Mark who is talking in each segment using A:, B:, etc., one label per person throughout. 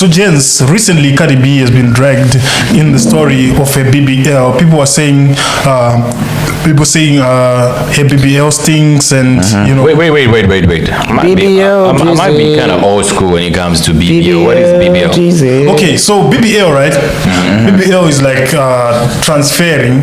A: So, gents, recently Cardi B has been dragged in the story of her BBL. People are saying, her BBL stinks, and you know.
B: Wait.
C: BBL,
B: I might be kind of old school when it comes to BBL. What is BBL?
A: Okay, so BBL, right? BBL is like transferring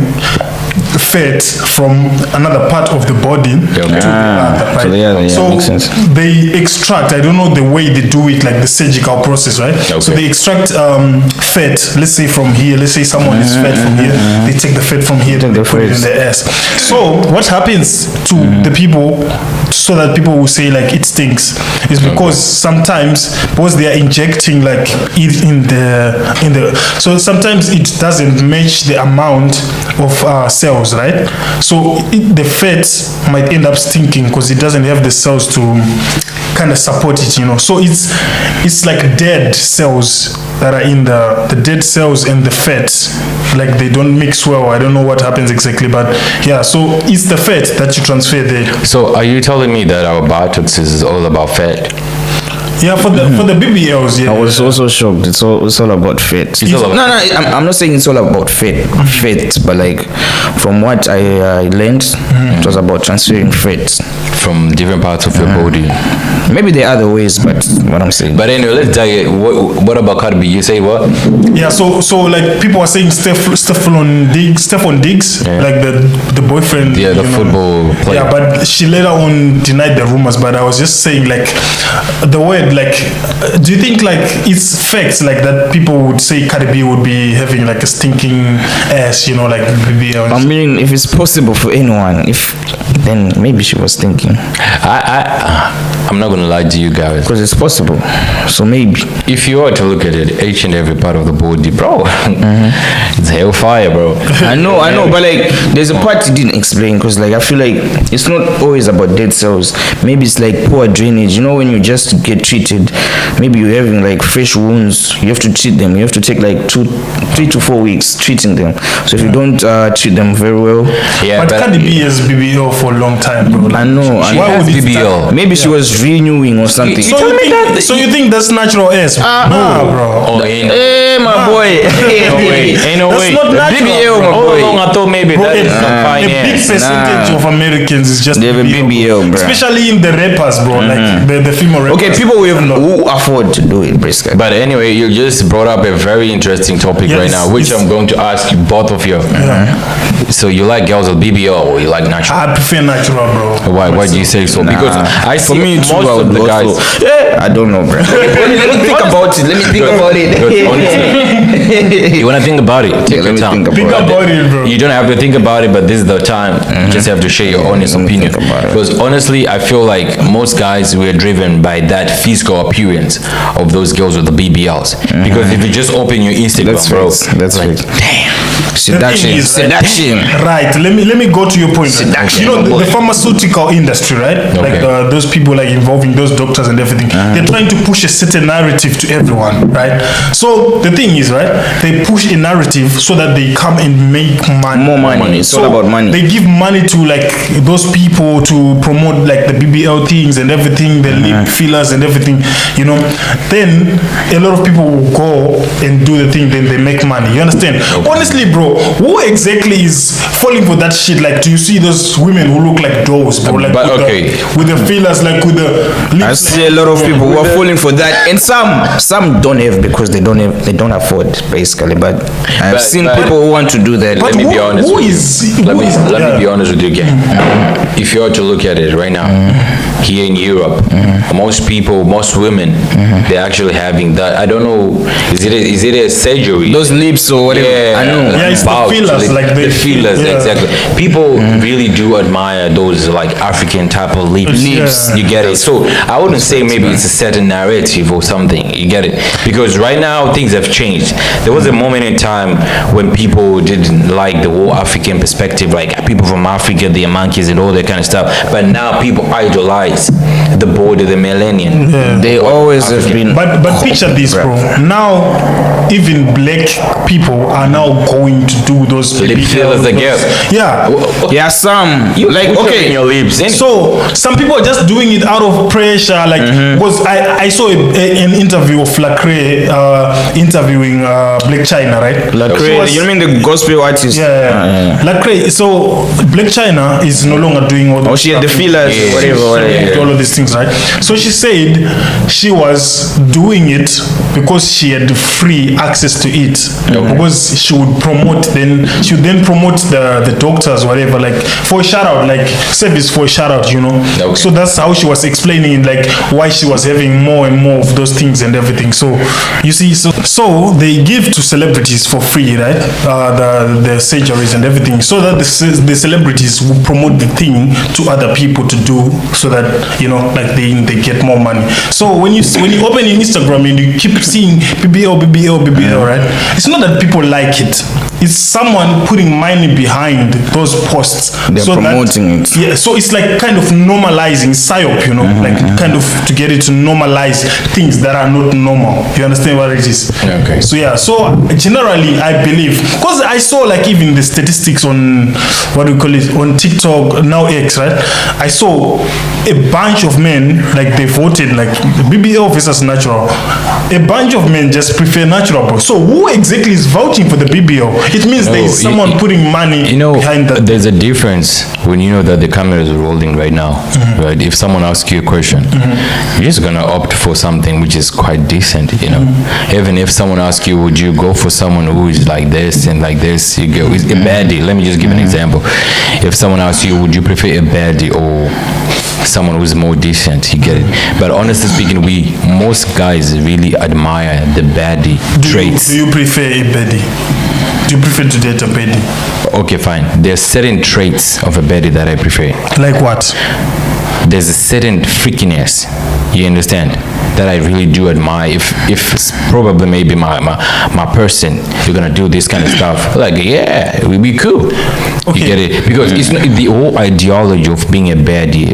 A: fat from another part of the body to the other, right? So
C: makes sense.
A: they extract, I don't know the way they do it, like the surgical process, right?
B: Okay.
A: So they extract fat, let's say from here, let's say someone is fat from here, they take the fat from here, they put it in the ass. So what happens to the people, so that people will say like it stinks, is because sometimes, because they are injecting like it in the so sometimes it doesn't match the amount of cells, right? So the fat might end up stinking because it doesn't have the cells to kind of support it, you know. So it's like dead cells that are in the dead cells and the fat, like they don't mix well. I don't know what happens exactly, but yeah, so it's the fat that you transfer there.
B: So are you telling me that our Botox is all about fat?
A: Yeah, for the BBLs, yeah.
C: I was also shocked. It's all about fat. I'm not saying it's all about fat, but like from what I learned, it was about transferring fat
B: from different parts of your body.
C: Maybe there are other ways, but what I'm saying.
B: But anyway, let's dive. What about Cardi B? You say what?
A: Yeah, so like people are saying Stephon Diggs, like the boyfriend.
B: Yeah, the football player.
A: Yeah, but she later on denied the rumors. But I was just saying, like, the word, like, do you think like it's facts like that people would say Cardi B would be having like a stinking ass, you know, like BBL?
C: I mean, if it's possible for anyone, then maybe she was thinking.
B: I'm not gonna lie to you guys,
C: because it's possible. So maybe
B: if you were to look at it, each and every part of the body, bro, it's hellfire, bro.
C: I know, but like there's a part you didn't explain, because like I feel like it's not always about dead cells. Maybe it's like poor drainage. You know, when you just get treated, maybe you're having like fresh wounds, you have to treat them. You have to take like 3 to 4 weeks treating them. So if you don't treat them very well,
A: but Cardi B has BBL for a long time, bro.
C: I know.
B: Why would BBL?
C: Maybe she was renewing or something.
A: So you think that's natural ass? Nah, bro.
B: Oh,
C: hey, my boy.
B: Ain't no way.
A: That's not natural.
C: BBL, my boy.
B: I thought maybe that is some fine
A: a big
B: ass.
A: percentage of Americans is just
C: they have a BBL, bro.
A: Especially in the rappers, bro. Like the female rappers.
C: Okay, people who afford to do it, basically.
B: But anyway, you just brought up a very interesting topic right now, which I'm going to ask you, both of you. So you like girls with BBL or you like natural?
A: I prefer natural, bro.
B: Why do you say so? Because I see most of the guys.
C: I don't know, bro. Let me think about it.
B: Honestly, you want to think about it? Take your time.
A: Think about it, bro.
B: You don't have to think about it, but this is the time. You just have to share your honest opinion. Because honestly, I feel like most guys were driven by that physical appearance of those girls with the BBLs. Because if you just open your Instagram, bro,
C: that's
B: like,
C: right.
B: Damn.
C: Seduction.
A: Right. Let me go to your point.
C: Seduction.
A: You know the pharmaceutical industry, right?
B: Okay.
A: Like those people like involving those doctors and everything. They're trying to push a certain narrative to everyone, right? So the thing is, right? They push a narrative so that they come and make money.
C: More money. It's all about money.
A: They give money to like those people to promote like the BBL things and everything, the lip fillers and everything. You know, then a lot of people will go and do the thing. Then they make money. You understand? Okay. Honestly, bro, who exactly is falling for that shit? Like, do you see those women who look like dolls, bro? Like with the fillers, like with the lips.
C: I see a lot of people who are falling for that, and some don't have because they don't afford, basically. But I've seen people who want to do that.
B: Let me be honest with you. Let me be honest with you again. If you are to look at it right now, here in Europe, most women, they're actually having that. I don't know, is it a surgery?
C: Those lips or whatever.
B: Yeah,
C: I know.
A: Yeah, it's the fillers, like
B: the fillers, exactly. People really do admire those like African type of lips.
A: Yeah.
B: You get it. So I wouldn't say maybe it's a certain narrative or something. You get it? Because right now things have changed. There was a moment in time when people didn't like the whole African perspective, like people from Africa, they're monkeys and all that kind of stuff. But now people idolize Chinese, the border, the millennium.
C: They always have been.
A: But picture this, bro. Now, even black people are now going to do those
B: Lip fillers again.
A: Yeah.
C: There are some like
B: Put
C: okay.
B: in your lips. innit?
A: So some people are just doing it out of pressure, like because I saw an interview of Lacrae interviewing Black China, right?
C: Lacrae, you mean the gospel artist?
A: Yeah. Lacrae. So Black China is no longer doing all.
C: Oh, she had the fillers, whatever.
A: All of these things, right? So she said she was doing it because she had free access to it, because she would promote. Then she would then promote the doctors, whatever, like for a shout out, like service for a shout out, you know.
B: Okay.
A: So that's how she was explaining it, like why she was having more and more of those things and everything. So you see, so they give to celebrities for free, right? The surgeries and everything, so that the celebrities will promote the thing to other people to do, so that like they get more money. So when you open your Instagram and you keep seeing BBL, right? It's not that people like it. It's someone putting money behind those posts.
C: They're promoting it.
A: Yeah, so it's like kind of normalizing psyop, like kind of to get it to normalize things that are not normal. You understand what it is?
B: Okay.
A: So yeah, so generally I believe, because I saw like even the statistics on what do we call it, on TikTok, now X, right? I saw a bunch of men, like they voted like BBL versus natural. A bunch of men just prefer natural, bro. So who exactly is vouching for the BBL? It means there is someone putting money behind that.
B: There's a difference when you know that the camera is rolling right now, right? If someone asks you a question, you're just gonna opt for something which is quite decent, Even if someone asks you, would you go for someone who is like this and like this, you go, a baddie. Let me just give an example. If someone asks you, would you prefer a baddie or someone who's more decent, you get it. But honestly speaking, most guys really admire the baddie traits.
A: Do you prefer a baddie? Do you prefer to date a baddie?
B: Okay, fine. There's certain traits of a baddie that I prefer.
A: Like what?
B: There's a certain freakiness, you understand, that I really do admire. If it's probably maybe my person, you're gonna do this kind of stuff, like yeah, we'd be cool. Okay. You get it? Because it's not the whole ideology of being a baddie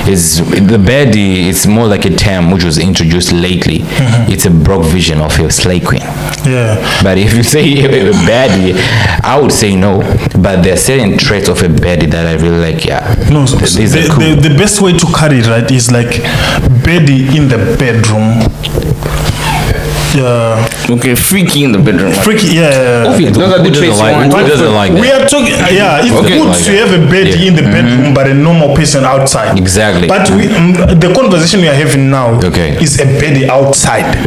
B: is the baddie. It's more like a term which was introduced lately. It's a broke vision of a slay queen.
A: Yeah.
B: But if you say a baddie, I would say no. But there are certain traits of a baddie that I really like. Yeah.
A: No.
B: These are cool.
A: The best way to carry it, right, is like baddie in the bedroom. Yeah.
C: Okay, freaky in the bedroom.
A: Freaky, yeah.
C: Those are the traits you want.
B: Who doesn't like that?
A: We are talking, yeah, it's
B: Okay.
A: good to have a baddie in the bedroom, but a normal person outside.
B: Exactly.
A: But the conversation we are having now is a baddie outside.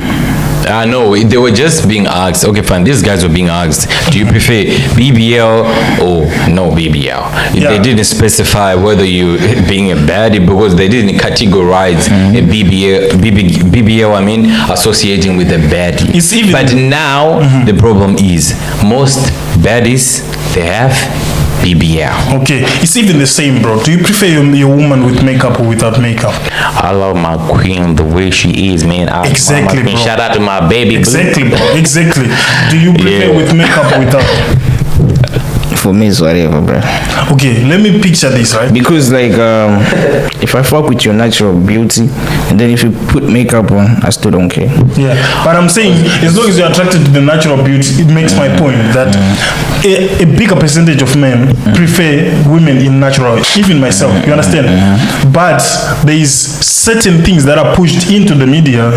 B: I know, they were just being asked, okay fine, these guys were being asked, do you prefer BBL or no BBL? They didn't specify whether you being a baddie, because they didn't categorize a BBL, I mean, associating with a baddie.
A: It's even,
B: but now, the problem is, most baddies, they have BBL.
A: Okay, it's even the same, bro. Do you prefer your woman with makeup or without makeup?
B: I love my queen the way she is, man.
A: Exactly, bro.
B: Shout out to my baby.
A: Exactly, bro. Exactly. Do you prefer with makeup or without?
C: For me, it's whatever, bro.
A: Okay, let me picture this, right?
C: Because like, if I fuck with your natural beauty, and then if you put makeup on, I still don't care.
A: Yeah, but I'm saying, as long as you're attracted to the natural beauty, it makes my point that a bigger percentage of men prefer women in natural, even myself, you understand? But there is certain things that are pushed into the media,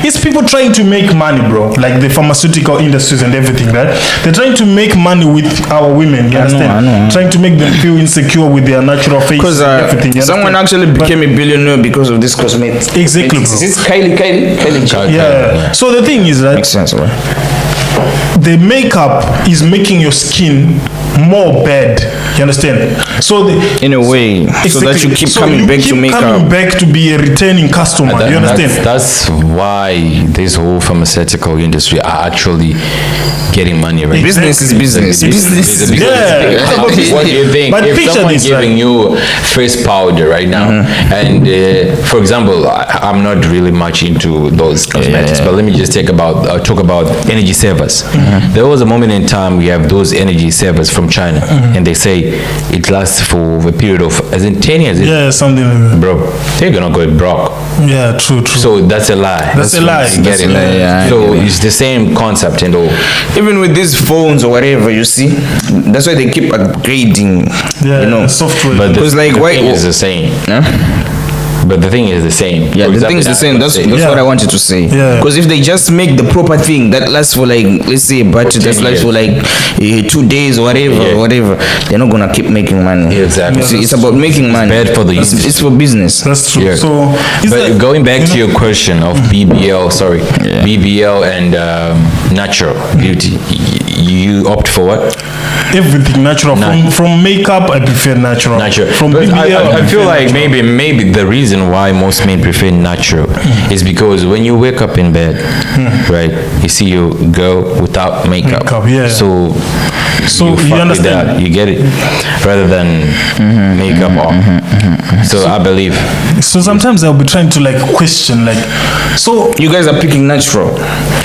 A: It's people trying to make money, bro, like the pharmaceutical industries and everything, right? They're trying to make money with our women, you understand?
C: I know.
A: Trying to make them feel insecure with their natural face
C: Because
A: and everything. You
C: someone
A: understand?
C: actually became a billionaire because of this cosmetic.
A: Exactly, bro.
C: Is this Kylie?
A: Yeah. So the thing is, right?
C: Makes sense, bro.
A: The makeup is making your skin more bad. You understand? So
C: in a way, so that you keep coming back to makeup.
A: Coming back to be a returning customer. You understand?
B: That's why this whole pharmaceutical industry are actually getting money, right?
C: Business is business.
A: Yeah.
B: What do you think?
A: But
B: if
A: picture
B: someone
A: this,
B: giving you face powder right now, and for example, I'm not really much into those cosmetics, but let me just talk about energy savers. There was a moment in time we have those energy savers from China, and they say say it lasts for a period of, as in 10 years.
A: Yeah, something like that.
B: Bro, they're gonna go broke.
A: Yeah, true.
B: So that's a lie.
A: That's a lie.
B: You get it?
C: Yeah,
B: So it's the same concept and all.
C: Even with these phones or whatever, you see, that's why they keep upgrading.
A: Yeah,
C: you know,
A: software.
B: But
C: because like
B: the
C: why?
B: thing is the same.
C: Huh?
B: But the thing is the same.
C: Yeah,
B: For
C: the
B: example,
C: thing's the same. That's
A: Yeah.
C: what I wanted to say.
A: Yeah.
C: Because if they just make the proper thing that lasts for like, let's say, a battery that
B: 10
C: lasts for like 2 days or whatever, they're not gonna keep making money.
B: Yeah, exactly.
C: See, it's about making money.
B: bad for the
C: It's,
B: industry.
C: it's for business.
A: That's true.
B: Yeah.
A: So, is
B: But
A: that,
B: going back to your question of BBL, BBL and natural beauty, you opt for what?
A: everything natural. From makeup, I prefer natural.
B: Natural.
A: From
B: But
A: BBL,
B: I feel
A: prefer
B: like
A: natural.
B: maybe the reason why most men prefer natural is because when you wake up in bed, right, you see your girl without makeup.
A: Makeup, yeah.
B: So
A: So
B: fuck
A: you
B: with
A: understand?
B: that, you get it, rather than makeup on. So I believe.
A: So sometimes I'll be trying to like question, like, so
C: You guys are picking natural.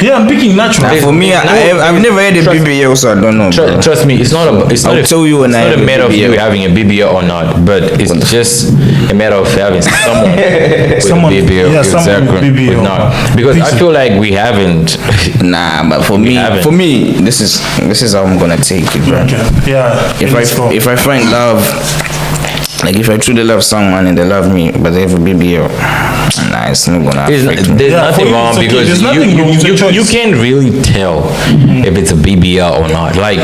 A: yeah, I'm picking natural.
C: For me, I've never had a BBL, so I don't know. bro.
B: Trust me, it's not
C: I'll tell you when I
B: not
C: have
B: a
C: a
B: matter of you
C: BBL.
B: having a BBL or not, but it's just a matter of having someone with
A: Someone-
B: a BBL.
A: yeah, someone with
B: exactly,
A: BBL.
B: not. Because I feel like we haven't.
C: Nah, but
B: haven't.
C: for me, this is how I'm gonna take it, bro.
A: Okay. Yeah.
C: If I find love, like if I truly love someone and they love me, but they have a BBL, nah, it's not gonna affect me.
B: There's
A: Yeah, for
B: nothing
A: you,
B: wrong
A: it's okay.
B: because
A: There's nothing wrong, it's a
B: you
A: choice.
B: can't really tell if it's a BBL or not. Like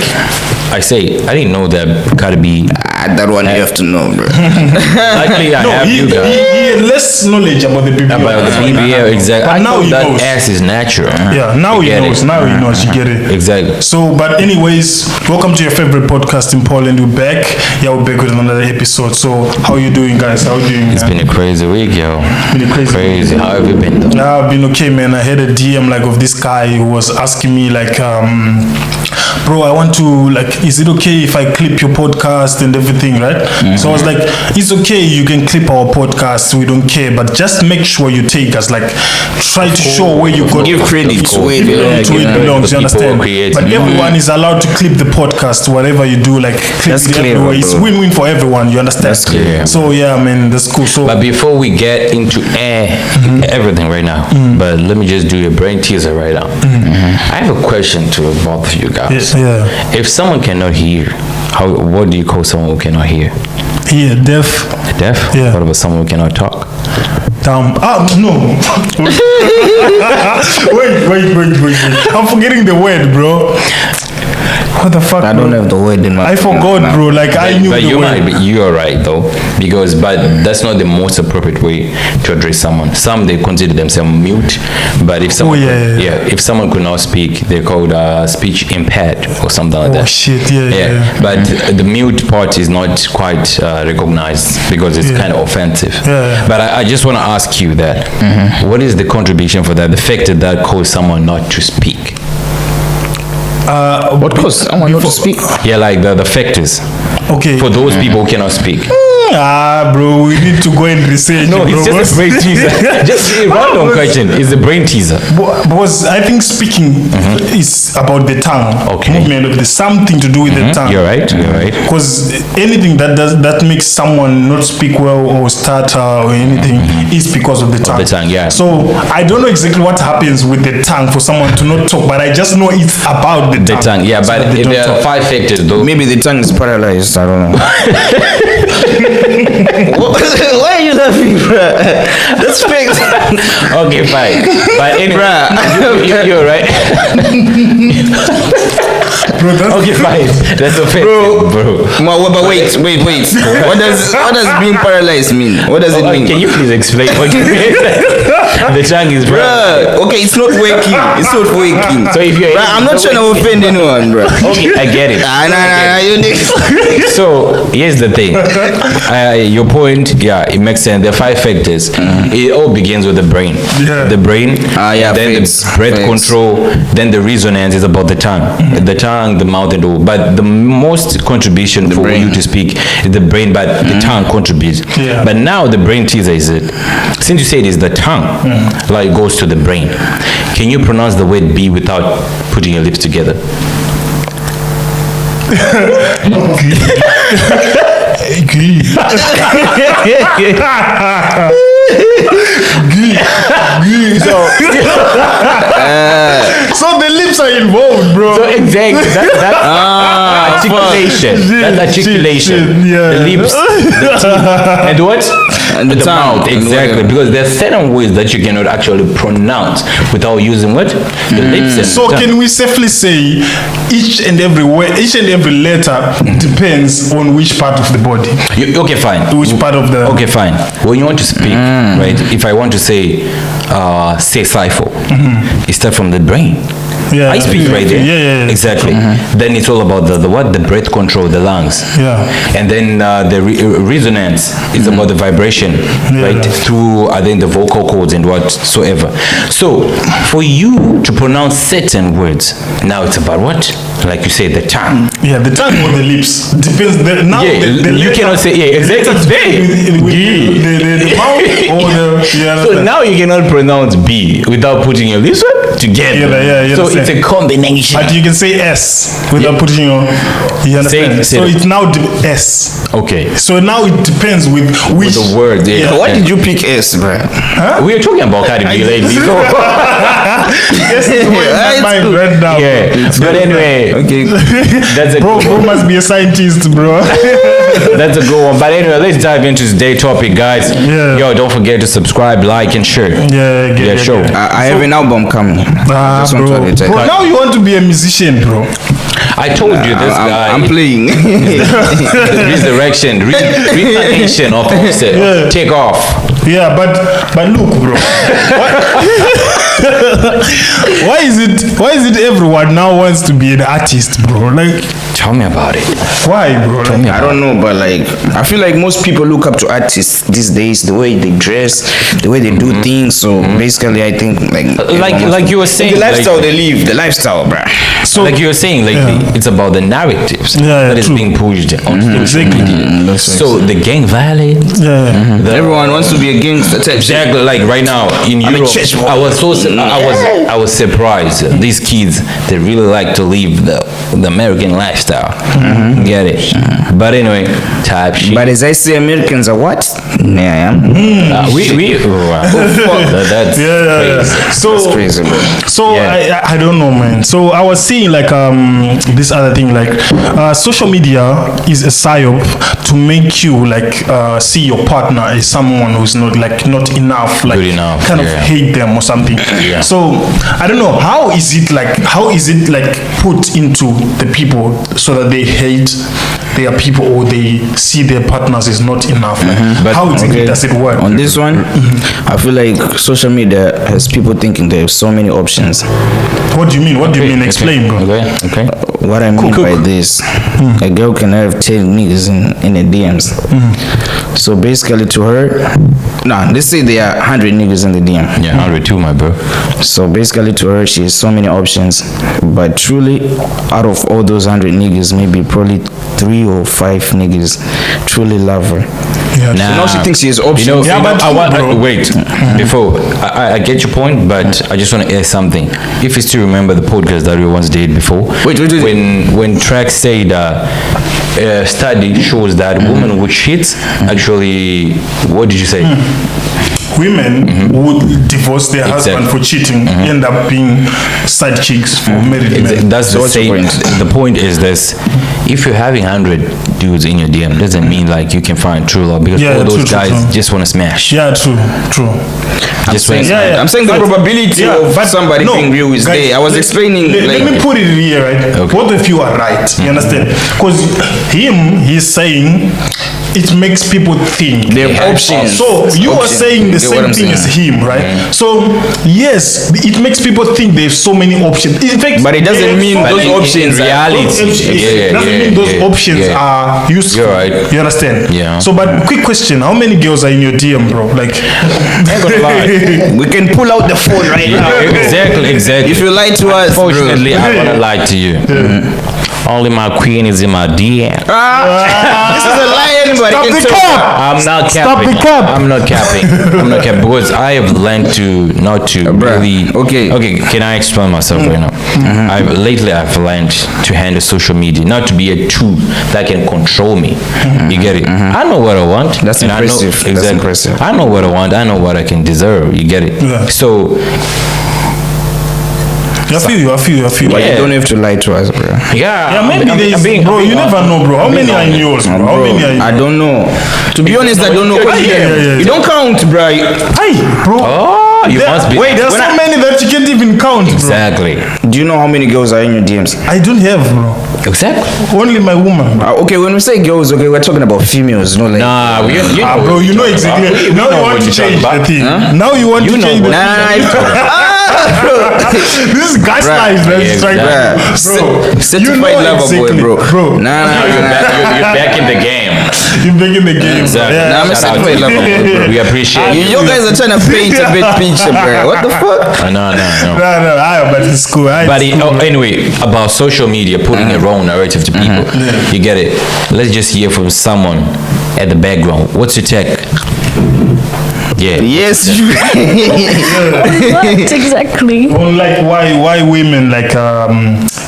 B: I say, I didn't know that Cardi B.
C: That one you have to know, bro.
B: Luckily, I
A: no,
B: have
A: he
B: you guys.
A: had less knowledge about the BBL.
B: About the BBL, exactly.
A: But
B: I
A: now
B: thought
A: he
B: that
A: knows.
B: ass is natural.
A: Yeah, now
B: You
A: he
B: get
A: knows.
B: it.
A: Now he knows. You get it.
B: Exactly.
A: So, but anyways, welcome to your favorite podcast in Poland. We're back. Yeah, we're back with another episode. So, how you doing, guys? How you doing?
B: It's been a crazy week, yo.
A: Been a crazy week.
B: How have you been, though?
A: Yeah, I've been okay, man. I had a DM like of this guy who was asking me like, bro, I want to like, is it okay if I clip your podcast and everything, right? So I was like, it's okay, you can clip our podcast, we don't care, but just make sure you take us, like, try to show where you got
C: Give credit to where it belongs.
A: to it belongs, you
B: The people
A: understand?
B: who create
A: But
B: it.
A: everyone is allowed to clip the podcast, whatever you do, like clip
C: That's
A: it
C: clever,
A: everywhere. It's
C: bro.
A: win-win for everyone, you understand?
C: That's clever.
B: Yeah.
A: So yeah, man, that's cool. So
B: But before we get into everything right now, but let me just do a brain teaser right now. I have a question to both of you guys.
A: yeah,
B: If someone cannot hear, what do you call someone who cannot hear?
A: yeah, deaf,
B: Deaf?
A: Yeah.
B: What about someone who cannot talk?
A: dumb. Ah, no. wait. I'm forgetting the word, bro. What the fuck,
C: I
A: bro?
C: don't have the word in my.
A: I forgot, bro. Like I knew
B: But
A: the
B: you
A: word.
B: might be, you are right though, because but that's not the most appropriate way to address someone. Some they consider themselves mute, but if someone,
A: yeah.
B: if someone could not speak, they're called speech impaired or something like
A: Oh
B: that.
A: shit, yeah.
B: But the mute part is not quite recognized because it's
A: Yeah.
B: kind of offensive.
A: Yeah.
B: But I just want to ask you that, what is the contribution for that? The fact that cause someone not to speak?
C: What cause? I want not to speak.
B: Yeah, like the factors
A: Okay.
B: for those people who cannot speak.
A: Ah, bro, we need to go and research.
B: No,
A: bro.
B: it's just a brain teaser. Just a random question. It's a brain teaser.
A: Because I think speaking is about the tongue.
B: Okay.
A: Movement of the something to do with the tongue.
B: You're right. You're right.
A: Because anything that makes someone not speak well or stutter or anything is because of the tongue.
B: the tongue, yeah.
A: So I don't know exactly what happens with the tongue for someone to not talk, but I just know it's about the tongue.
B: The tongue, yeah,
A: So
B: but
A: that they don't
B: there are
A: talk.
B: 5 factors though.
C: Maybe the tongue is paralyzed. I don't know. Why are you laughing, bro? That's fake.
B: Okay, fine. But anyway,
C: Bruh.
B: you're right.
A: Bro, that's
B: Okay, fine. That's a fact, bro.
C: But wait. What does being paralyzed mean? What does it mean?
B: Can you please explain what you mean? The tongue is bro.
C: Bruh, okay, it's not working. It's not working.
B: So if you're
C: Bruh, I'm not trying to offend anyone, bro.
B: Okay, I get it.
C: Nah, you niggas.
B: So here's the thing. Your point, yeah, it makes sense. There are 5 factors. It all begins with the brain.
A: Yeah.
B: The brain,
C: yeah,
B: then
C: facts,
B: the breath
C: facts.
B: control, then the resonance is about the tongue. The tongue, the mouth, and all. But the most contribution for
C: brain.
B: you to speak is the brain, but the tongue contributes.
A: Yeah.
B: But now the brain teaser is it. Since you said it's the tongue, like it goes to the brain. Can you pronounce the word B without putting your lips together?
A: So the lips are involved, bro.
B: So exactly that articulation. That articulation.
A: Yeah.
B: The lips, the teeth, and what?
C: And the tongue.
B: mouth. Exactly. Because there are certain words that you cannot actually pronounce without using what? The lips. And
A: So
B: the tongue.
A: can we safely say each and every word, each and every letter depends on which part of the body,
B: Okay, fine.
A: which part of the.
B: Okay, fine. When you want to speak, right? If I want to say cipher, it starts from the brain.
A: Yeah.
B: I speak right there.
A: Yeah.
B: Exactly. Then it's all about the what? The breath control, the lungs.
A: Yeah.
B: And then the resonance is about the vibration, right? Through, I think, the vocal cords and whatsoever. So, for you to pronounce certain words, now it's about what? Like you say, the tongue.
A: Yeah, the tongue or the lips depends. Now
B: Yeah,
A: the
B: you
A: letter
B: cannot say, yeah, exactly.
A: with the mouth or the. Yeah,
B: So now you cannot pronounce B without putting your lips together.
A: Yeah,
B: so
A: understand.
B: it's a combination.
A: But you can say S without putting your. You understand?
B: Say
A: So
B: it.
A: it's now S.
B: Okay.
A: So now it depends with which.
B: The word, yeah.
C: Why did you pick S, bro?
B: We are talking about Cardi B lately. So
A: S is where
C: Yeah,
A: my mind
C: it's
A: right now.
B: yeah. But anyway,
C: Okay.
B: that's a
A: Bro must be a scientist, bro.
B: that's a good one. But anyway, let's dive into today's topic, guys.
A: Yeah.
B: Yo, don't forget to subscribe, like, and share.
A: Yeah,
B: Show.
C: I have an album coming. Just want to
A: bro.
C: let you
A: Bro,
C: know.
A: now you want to be a musician, bro.
B: I told you this guy.
C: I'm playing.
B: Resurrection, reincarnation of Epsd.
A: Yeah.
B: Take off.
A: Yeah, but look, bro. Why is it everyone now wants to be an artist, bro? Like,
B: Tell me about it.
A: why, bro? Like,
C: I don't know, but like I feel like most people look up to artists these days, the way they dress, the way they do things. So basically, I think
B: Like you were saying,
C: the lifestyle
B: like,
C: they live, the lifestyle, bruh.
A: so
B: like you were saying, like it's about the narratives
A: Yeah,
B: that is
A: true.
B: being pushed on social media. So the gang violence.
A: yeah.
C: Everyone wants to be a gangster type.
B: Exactly, like right now in
C: I'm a
B: Europe,
C: church boy.
B: I was surprised. These kids, they really like to live the American lifestyle. Get it? But anyway, type shit.
C: But as I say, Americans are what? Yeah,
B: That's crazy.
A: So
C: that's crazy, bro.
A: So
B: Yeah.
A: I don't know, man. So I was seeing like this other thing, like social media is a psyop to make you like see your partner as someone who's not enough, like
B: Good enough,
A: kind of
B: yeah.
A: hate them or something.
B: Yeah.
A: So I don't know how is it like put into the people so that they hate their people or they see their partners as not enough. Like,
B: But-
A: how
C: Okay.
A: does it work?
C: On this one, I feel like social media has people thinking there are so many options.
A: What do you mean? What do you mean? Explain, bro.
B: Okay.
C: What I mean by this, a girl can have 10 niggas in the DMs. So basically to her, let's say there are 100 niggas in the DM.
B: Yeah, 102, my bro.
C: So basically to her, she has so many options. But truly, out of all those 100 niggas, maybe probably 3 or 5 niggas truly love her.
A: Yeah.
B: Nah.
C: So now she thinks she has options.
B: You know,
A: Yeah, but
B: I want,
A: true, bro.
B: wait, before, I get your point, but I just want to add something. If you still remember the podcast that we once did before.
C: Wait.
B: When Traex said, study shows that women with shit actually, what did you say?
A: Women would divorce their husband for cheating, end up being side chicks for married men.
B: That's the
C: what's your
B: same.
C: point?
B: The point is this: if you're having 100 dudes in your DM, doesn't mean like you can find true love because
A: Yeah,
B: all those
A: true,
B: guys
A: true.
B: just want to smash.
A: Yeah, true.
B: Just wanna
A: Yeah,
C: I'm saying the
A: but-
C: probability of
A: but
C: somebody
A: no,
C: being real is
A: guys,
C: there. I was explaining
A: Let me put it here, right?
B: Okay.
A: Both of you are right. You understand? Because he's saying it makes people think
C: They have options.
A: So you are
C: Options.
A: saying the
C: You get what
A: same
C: I'm
A: thing as him, right? So yes, it makes people think they have so many options. In fact,
C: But it doesn't
A: they have
C: mean
A: so
C: those
A: many-
C: options
B: in
C: are-
B: reality.
A: doesn't mean those options are useful.
B: You're right.
A: You understand?
B: Yeah.
A: So, but quick question: how many girls are in your DM, bro? Like,
B: Ain't gonna lie.
C: We can pull out the phone right now.
B: Exactly.
C: If you lie to us, bro.
B: Fortunately, I wanna lie to you. Only my queen is in my DM.
C: This is a lie. Anybody
A: Stop
C: can
A: the
C: tell.
A: cap.
B: I'm not
A: Stop
B: capping.
A: the cap.
B: I'm not capping. I'm not capping because I have learned to not to
C: bruh,
B: really.
C: okay.
B: Can I explain myself right now? I've learned to handle social media, not to be a tool that can control me. You get it? I know what I want.
C: That's
B: and
C: impressive.
B: I know,
C: That's impressive.
B: I know what I want. I know what I can deserve. You get it?
A: Yeah.
B: So
A: I feel you.
C: But
B: Yeah.
C: you don't have to lie to us, bro.
A: Yeah, maybe bro, you never know, bro. How many are in yours, bro? How many are in
C: I don't know. To be honest, I don't know.
A: Yeah.
C: You don't count, bro.
A: Hey, bro.
B: Oh, you must be.
A: Wait, there's
C: When
A: so many that you can't even count, bro.
B: Exactly.
C: Do you know how many girls are in your DMs?
A: I don't have, bro.
B: Exactly.
A: Only my woman.
C: Okay, when we say girls, okay, we're talking about females, no like.
B: Nah,
A: Bro, you know exactly. Now you want to change the thing. Now you want to change the This is gaslight, man.
B: Yeah,
A: Straight
B: exactly.
A: bro.
C: Certified lover boy, bro.
A: Bro,
C: Nah.
B: You're back in the game.
A: you're making the game.
B: Exactly.
A: Yeah.
C: Nah, I'm a
B: Shout out
C: certified
B: to
C: lover boy, bro.
B: We appreciate
C: You guys are trying to paint a big picture, bro. What the fuck?
B: No.
A: No, but it's cool.
B: But anyway, about social media putting a wrong narrative to people, you get it. Let's just hear from someone at the background. What's your take? Yeah.
C: Yes.
D: What exactly?
A: Well, like why women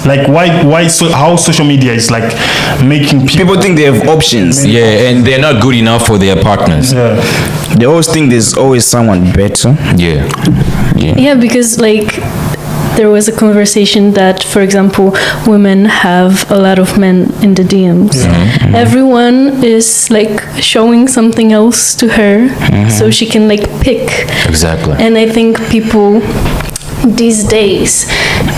A: how social media is like making people
C: People think they have options.
B: Yeah, and they're not good enough for their partners.
C: They always think there's always someone better.
B: Yeah.
D: Yeah, because like there was a conversation that, for example, women have a lot of men in the DMs. Everyone is like showing something else to her, so she can like pick.
B: Exactly.
D: And I think people these days,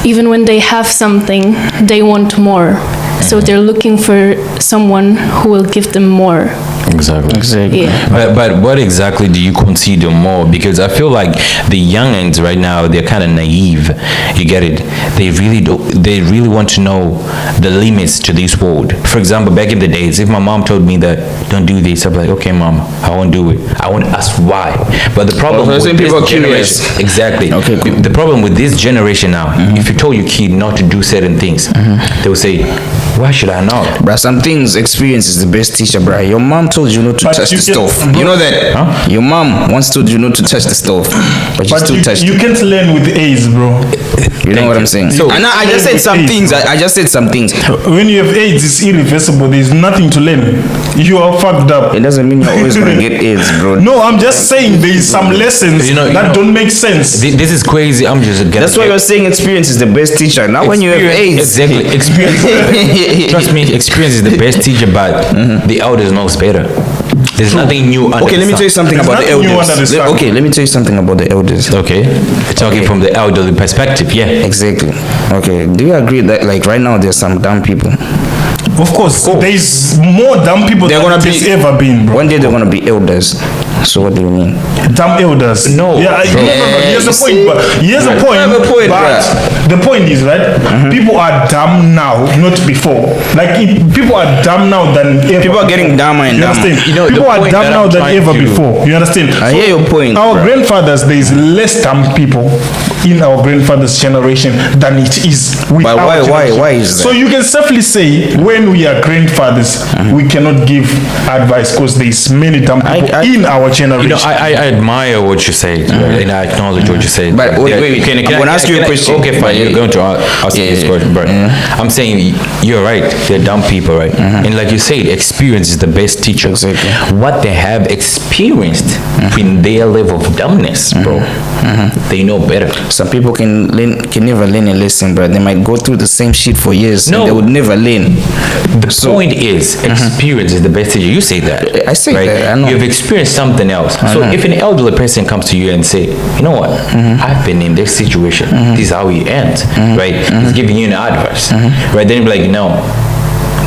D: even when they have something, they want more. So they're looking for someone who will give them more.
B: Exactly.
D: Yeah.
B: But what exactly do you consider more? Because I feel like the youngins right now, they're kind of naive. You get it? They really want to know the limits to this world. For example, back in the days, if my mom told me that don't do this, I'd be like, okay, mom, I won't do it. I won't ask why. But the problem with
C: people are
B: this
C: curious.
B: generation, exactly.
C: Okay, cool.
B: The problem with this generation now, if you told your kid not to do certain things, they will say, why should I not?
C: Bruh, some things experience is the best teacher, bruh. Your mom told you not to
A: But
C: touch
A: you
C: the
A: can-
C: stove. You know that?
B: Huh?
C: Your mom once told you not to touch the stove, but you
A: But
C: still touched
A: you
C: it.
A: can't learn with age, bro.
C: You know what I'm saying?
B: So-
C: And I just said some things. I just said some things.
A: When you have AIDS, it's irreversible. There's nothing to learn. You are fucked up.
C: It doesn't mean you're always gonna get AIDS, bro.
A: No, I'm just saying there is some lessons
B: You know-
A: that don't make sense.
B: This is crazy. I'm just gonna
C: That's why you're saying experience is the best teacher. Now when you have AIDS,
B: Exactly. Experience. Trust me, experience is the best teacher, but the elders knows better. There's nothing new under
C: Okay, let me
B: the
C: tell you
B: sun.
C: something
A: There's
C: about the
A: nothing new
C: elders.
A: under the sun.
C: Okay, let me tell you something about the elders.
B: Okay. Talking from the elderly perspective, yeah.
C: Exactly. Okay. Do you agree that like right now there's some dumb people?
A: Of course, there's more dumb people
C: They're
A: than
C: gonna
A: there's
C: be-
A: ever been, bro.
C: One day they're gonna be elders. So what do you mean?
A: Dumb elders.
B: No,
A: Yeah,
B: bro.
A: no. Here's
C: you
A: the point.
C: see?
A: But here's the point.
C: I have a point,
A: but the point is, right? People are dumb now, not before. Like people are dumb now than ever.
C: People are getting dumber and
A: You
C: dumber.
A: understand?
B: You know, the
A: people are
B: point
A: dumb
B: that
A: now
B: I'm
A: than
B: trying
A: ever
B: to-
A: before. You understand?
C: I hear your point,
A: Our
C: bro.
A: grandfathers, there is less dumb people in our grandfathers' generation than it is with
C: But
A: our
C: why
A: generation.
C: is that?
A: So you can safely say when we are grandfathers, we cannot give advice because there is many dumb people in our generation.
B: You know, I admire what you say, and I acknowledge what you say.
C: But wait,
B: Yeah,
C: wait,
B: can
C: I'm gonna ask you a question.
B: Okay, fine.
C: Yeah,
B: You're going to ask me this question, but I'm saying you're right. They're dumb people, right? And like you said, experience is the best teacher.
C: Exactly.
B: What they have experienced in their level of dumbness, bro, they know better.
C: Some people can never learn a lesson, bro. They might go through the same shit for years
B: No.
C: and they would never learn.
B: The point is, experience is the best teacher. You say that.
C: I say that, I know.
B: You've experienced something else. So if an elderly person comes to you and say, you know what, I've been in this situation. This is how it ends, right? He's giving you an advice, right? Then you're like, no,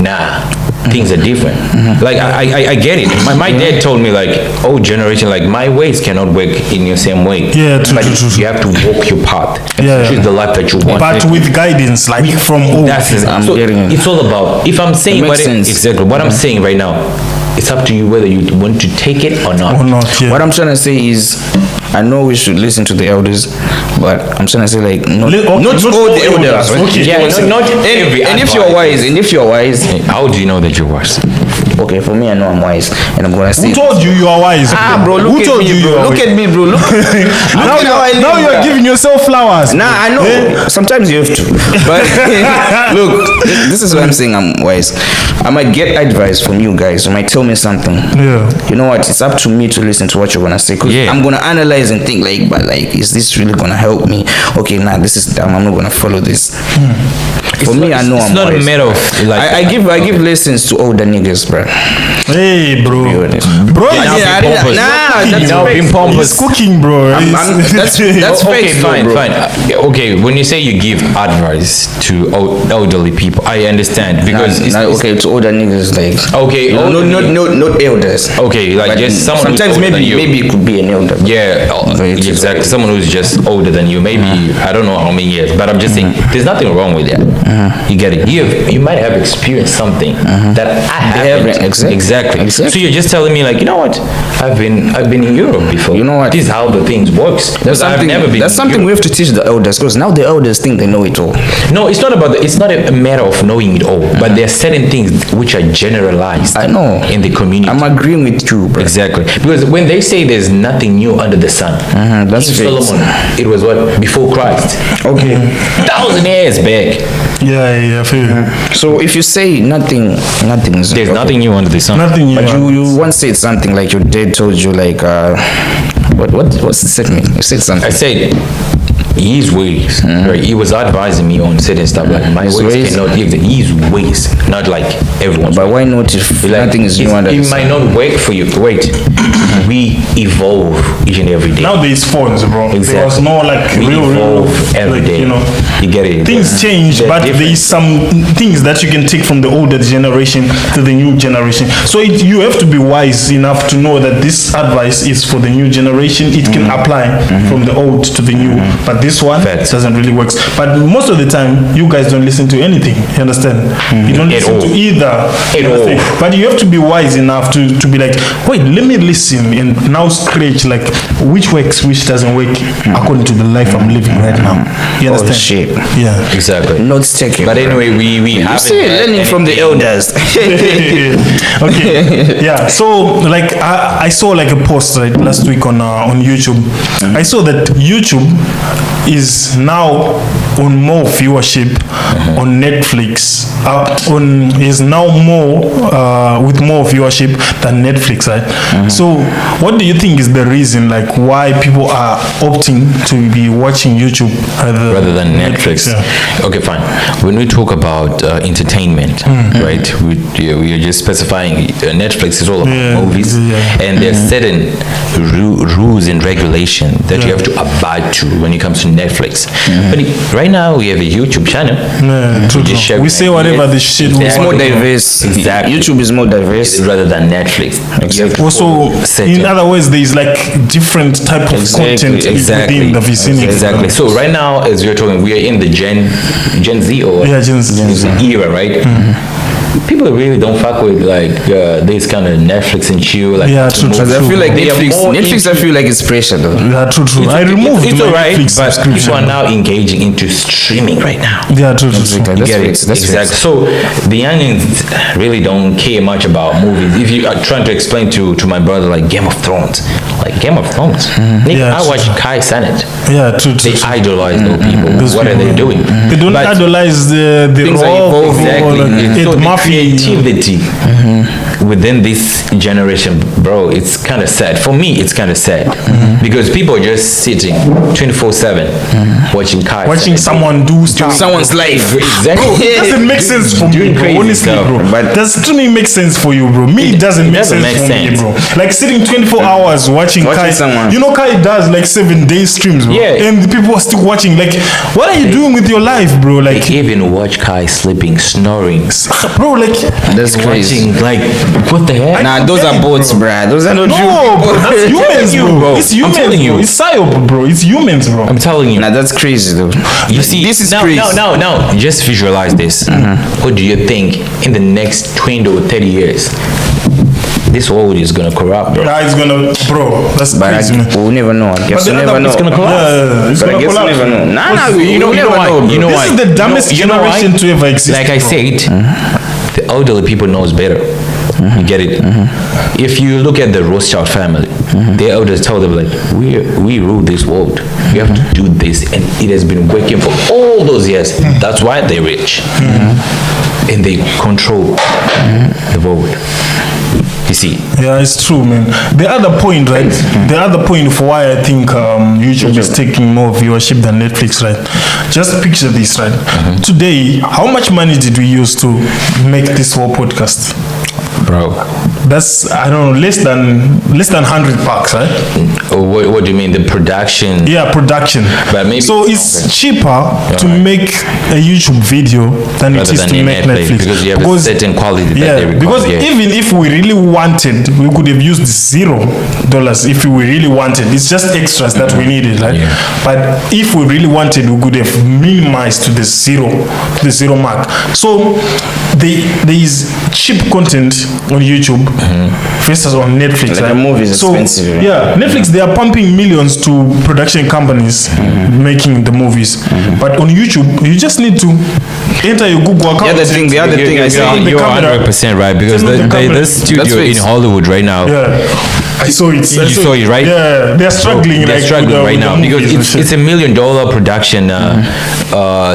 B: nah. Things are different. Like I get it. My dad told me like, old generation, like my ways cannot work in your same way.
A: Yeah, true,
B: But
A: true.
B: you have to walk your path.
A: Yeah.
B: Choose the life that you want.
A: But with guidance, like from old.
B: That's it.
C: I'm
B: So
C: getting it.
B: it's all about, if I'm saying
C: makes
B: what
C: sense.
B: exactly what I'm saying right now, it's up to you whether you want to take it or not.
A: Or not, yeah.
C: What I'm trying to say is, I know we should listen to the elders, but I'm trying to say like not all the elders.
A: Okay.
B: Yeah, not every
C: and if you're wise,
B: how do you know that you're wise?
C: okay, for me I know I'm wise, and I'm gonna say.
A: Who told you are wise?
C: Bro,
A: Who told you you are
C: look
A: wise?
C: at me, bro. Look
A: Now you're giving yourself flowers.
C: Nah, I know. Sometimes you have to. But look, this is what I'm saying. I'm wise. I might get advice from you guys. You might tell me something.
A: Yeah.
C: You know what? It's up to me to listen to what you're gonna say. Cause I'm gonna analyze and think like, but like, is this really gonna help me? Okay, nah, this is dumb. I'm not gonna follow this. For me, I know I'm wise.
B: It's not a matter of like.
C: I give lessons to older niggas, bro.
A: Hey, bro. Bro, he's cooking, bro.
C: That's
B: okay,
C: fake,
B: fine,
C: bro.
B: fine. Okay, when you say you give advice to elderly people, I understand because
C: okay, to older niggas like
B: okay,
C: not elders.
B: Okay, like
C: But
B: just someone
C: sometimes
B: who's older than you.
C: maybe it could be an elder.
B: Yeah, exactly. Someone who's just older than you, maybe I don't know how many years, but I'm just saying there's nothing wrong with that. You get it. You might have experienced something that I haven't. Exactly. So you're just telling me like, you know what? I've been in Europe before.
C: You know what?
B: This is how the things works. I've never been.
C: That's something we have to teach the elders, because now the elders think they know it all.
B: No, it's not about. It's not a matter of knowing it all, but there are certain things which are generalized.
C: I know
B: in the community.
C: I'm agreeing with you, bro.
B: Exactly, because when they say there's nothing new under the sun,
C: that's
B: King Solomon, it was what before Christ.
C: Okay,
B: 1,000 years back.
A: Yeah, I feel you.
C: so if you say nothing is
B: There's nothing new under the sun.
A: Nothing new.
C: But you once said something like your dad told you like what's the statement? You said something.
B: I said his ways, right? He was advising me on certain stuff like my ways cannot his ways, not like everyone's.
C: But why not if
B: Like,
C: nothing is new under the
B: it
C: sun?
B: might not work for you. Wait, we evolve each and every day.
A: Now there's phones, bro. There was
B: Exactly.
A: no like
B: We
A: real
B: evolve every
A: like,
B: day.
A: you know.
B: You get it.
A: Things change,
B: They're
A: but
B: different.
A: there's some things that you can take from the older generation to the new generation. So you have to be wise enough to know that this advice is for the new generation. It can apply from the old to the new, but this one
B: Facts.
A: doesn't really work. But most of the time, you guys don't listen to anything. You understand? You don't listen to either. You understand? But you have to be wise enough to be like, wait, let me listen and now scratch like which works, which doesn't work according to the life I'm living right now. You understand?
C: Shit.
A: Yeah.
B: Exactly.
C: Notes taken.
B: But anyway, we
C: you
B: haven't
C: see,
B: had
C: learning from the
B: anything-
C: elders.
A: Okay. Yeah. So like I saw like a post right last week on YouTube. I saw that YouTube is now on more viewership on Netflix. Is now more with more viewership than Netflix, right? So what do you think is the reason like why people are opting to be watching YouTube
B: rather than Netflix.
A: Yeah.
B: Okay, fine. When we talk about entertainment, right? We are just specifying Netflix is all about movies, and there's certain rules and regulation that you have to abide to when it comes to Netflix. But right now we have a YouTube channel.
A: We say whatever the shit.
C: It's more diverse.
B: Exactly.
C: YouTube is more diverse
B: rather than Netflix.
A: Also, in other words, there is like different type of content within the vicinity.
B: Exactly. So right now, as you're talking, we are in the Gen Z or
A: Gen Z
B: era, right? People really don't fuck with like this kind of Netflix and chill. Like,
A: true.
C: I feel like
B: They are more
C: Netflix. I feel like it's pressure though.
A: Yeah, true. I removed
B: it's
A: my
B: alright,
A: Netflix
B: but people
A: subscription.
B: are now engaging into streaming right now.
A: Yeah, true.
B: You get it? Exactly. So the youngins really don't care much about movies. If you are trying to explain to my brother like Game of Thrones, Nigga, I watch Kai Cenat.
A: Yeah, true.
B: They idolize those people. What are they doing?
A: They don't idolize the
B: things are
A: raw
B: evolving. Exactly. So the
A: mafia.
B: creativity within this generation, bro, it's kind of sad. For me, it's kind of sad because people are just sitting 24/7 watching Kai.
A: Watching someone do stuff.
C: Someone's life.
B: Exactly.
A: Bro, it doesn't make sense for me, bro. Honestly, bro.
C: But
A: does streaming make sense for you, bro? Me, it doesn't make sense for me, bro. Like sitting 24 hours watching Kai.
C: Someone.
A: You know, Kai does like 7-day streams, bro.
B: Yeah.
A: And the people are still watching. Like, what are you doing with your life, bro? Like,
B: They even watch Kai sleeping, snoring,
A: bro, like,
C: that's crazy.
B: watching like what the heck?
C: Nah, those are bots, bruh. Those are not
A: no, bro, that's humans, bro. It's humans,
B: telling you.
A: bro. It's psyop, bro. It's humans, bro.
B: I'm telling you.
C: Nah, that's crazy, though.
B: You see,
C: this is
B: now,
C: crazy.
B: now, just visualize this. What do you think in the next 20 or 30 years? this world is gonna corrupt, bro.
A: Yeah, it's gonna, bro. That's crazy, man.
C: We'll never know. I guess
A: But
C: we'll never know.
B: It's gonna collapse.
A: Yeah, it's
C: But I
A: gonna
C: guess we'll
A: collapse.
C: never know. Nah,
B: You know why? You know
A: This
B: why?
A: is the dumbest
B: You know why?
A: generation to ever exist.
B: Like I
A: bro.
B: said, the elderly people knows better. You get it? If you look at the Rothschild family, their elders tell them like, we rule this world. We have to do this, and it has been working for all those years. That's why they're rich, and they control the world. You see?
A: Yeah, it's true, man. The other point, right? The other point for why I think YouTube is taking more viewership than Netflix, right? Just picture this, right? Today, how much money did we use to make this whole podcast?
B: Bro.
A: That's, I don't know, less than $100, right?
B: What do you mean? The production?
A: Yeah, production.
B: But maybe-
A: so it's cheaper to make a YouTube video than it
B: Rather
A: is
B: than
A: to
B: in
A: make
B: Netflix,
A: Netflix.
B: because you have a certain quality that they require.
A: Because
B: Yeah.
A: even if we really wanted, we could have used $0 if we really wanted. It's just extras that we needed, right?
B: Yeah.
A: But if we really wanted, we could have minimized to the zero mark. So there is cheap content on YouTube versus on Netflix.
C: Like
A: right?
C: a movie is
A: So,
C: expensive.
A: yeah, Netflix, they are pumping millions to production companies making the movies. But on YouTube, you just need to enter your Google account.
C: The other thing I say,
A: the
B: You're
A: camera.
B: 100% right, because
A: Turn on the camera.
B: this studio
C: That's
B: in
C: fixed.
B: Hollywood right now,
A: Yeah. I saw it.
B: You saw it, right?
A: Yeah, they're struggling.
B: they're
A: like,
B: struggling
A: with
B: right
A: the
B: now because
A: movies and shit.
B: it's $1 million production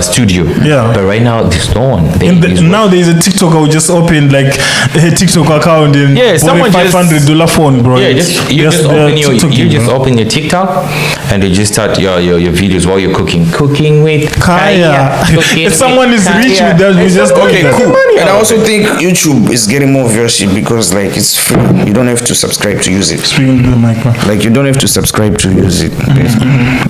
B: studio.
A: Yeah.
B: But right now, there's no one.
A: And now there's a TikToker who just opened like a TikTok account and
B: Yeah,
A: bought
B: someone
A: a
B: just-
A: $500 phone, bro.
B: Yeah, you just open your
A: TikToking, bro.
B: open your TikTok and you just start your videos while you're cooking with
A: Kaya. If someone is rich with that, we just
C: Okay,
A: do that.
C: cool. And I also think YouTube is getting more viewership because like it's free. You don't have to subscribe to use it.
A: Speaking to the mic, man.
C: Like you don't have to subscribe to use it.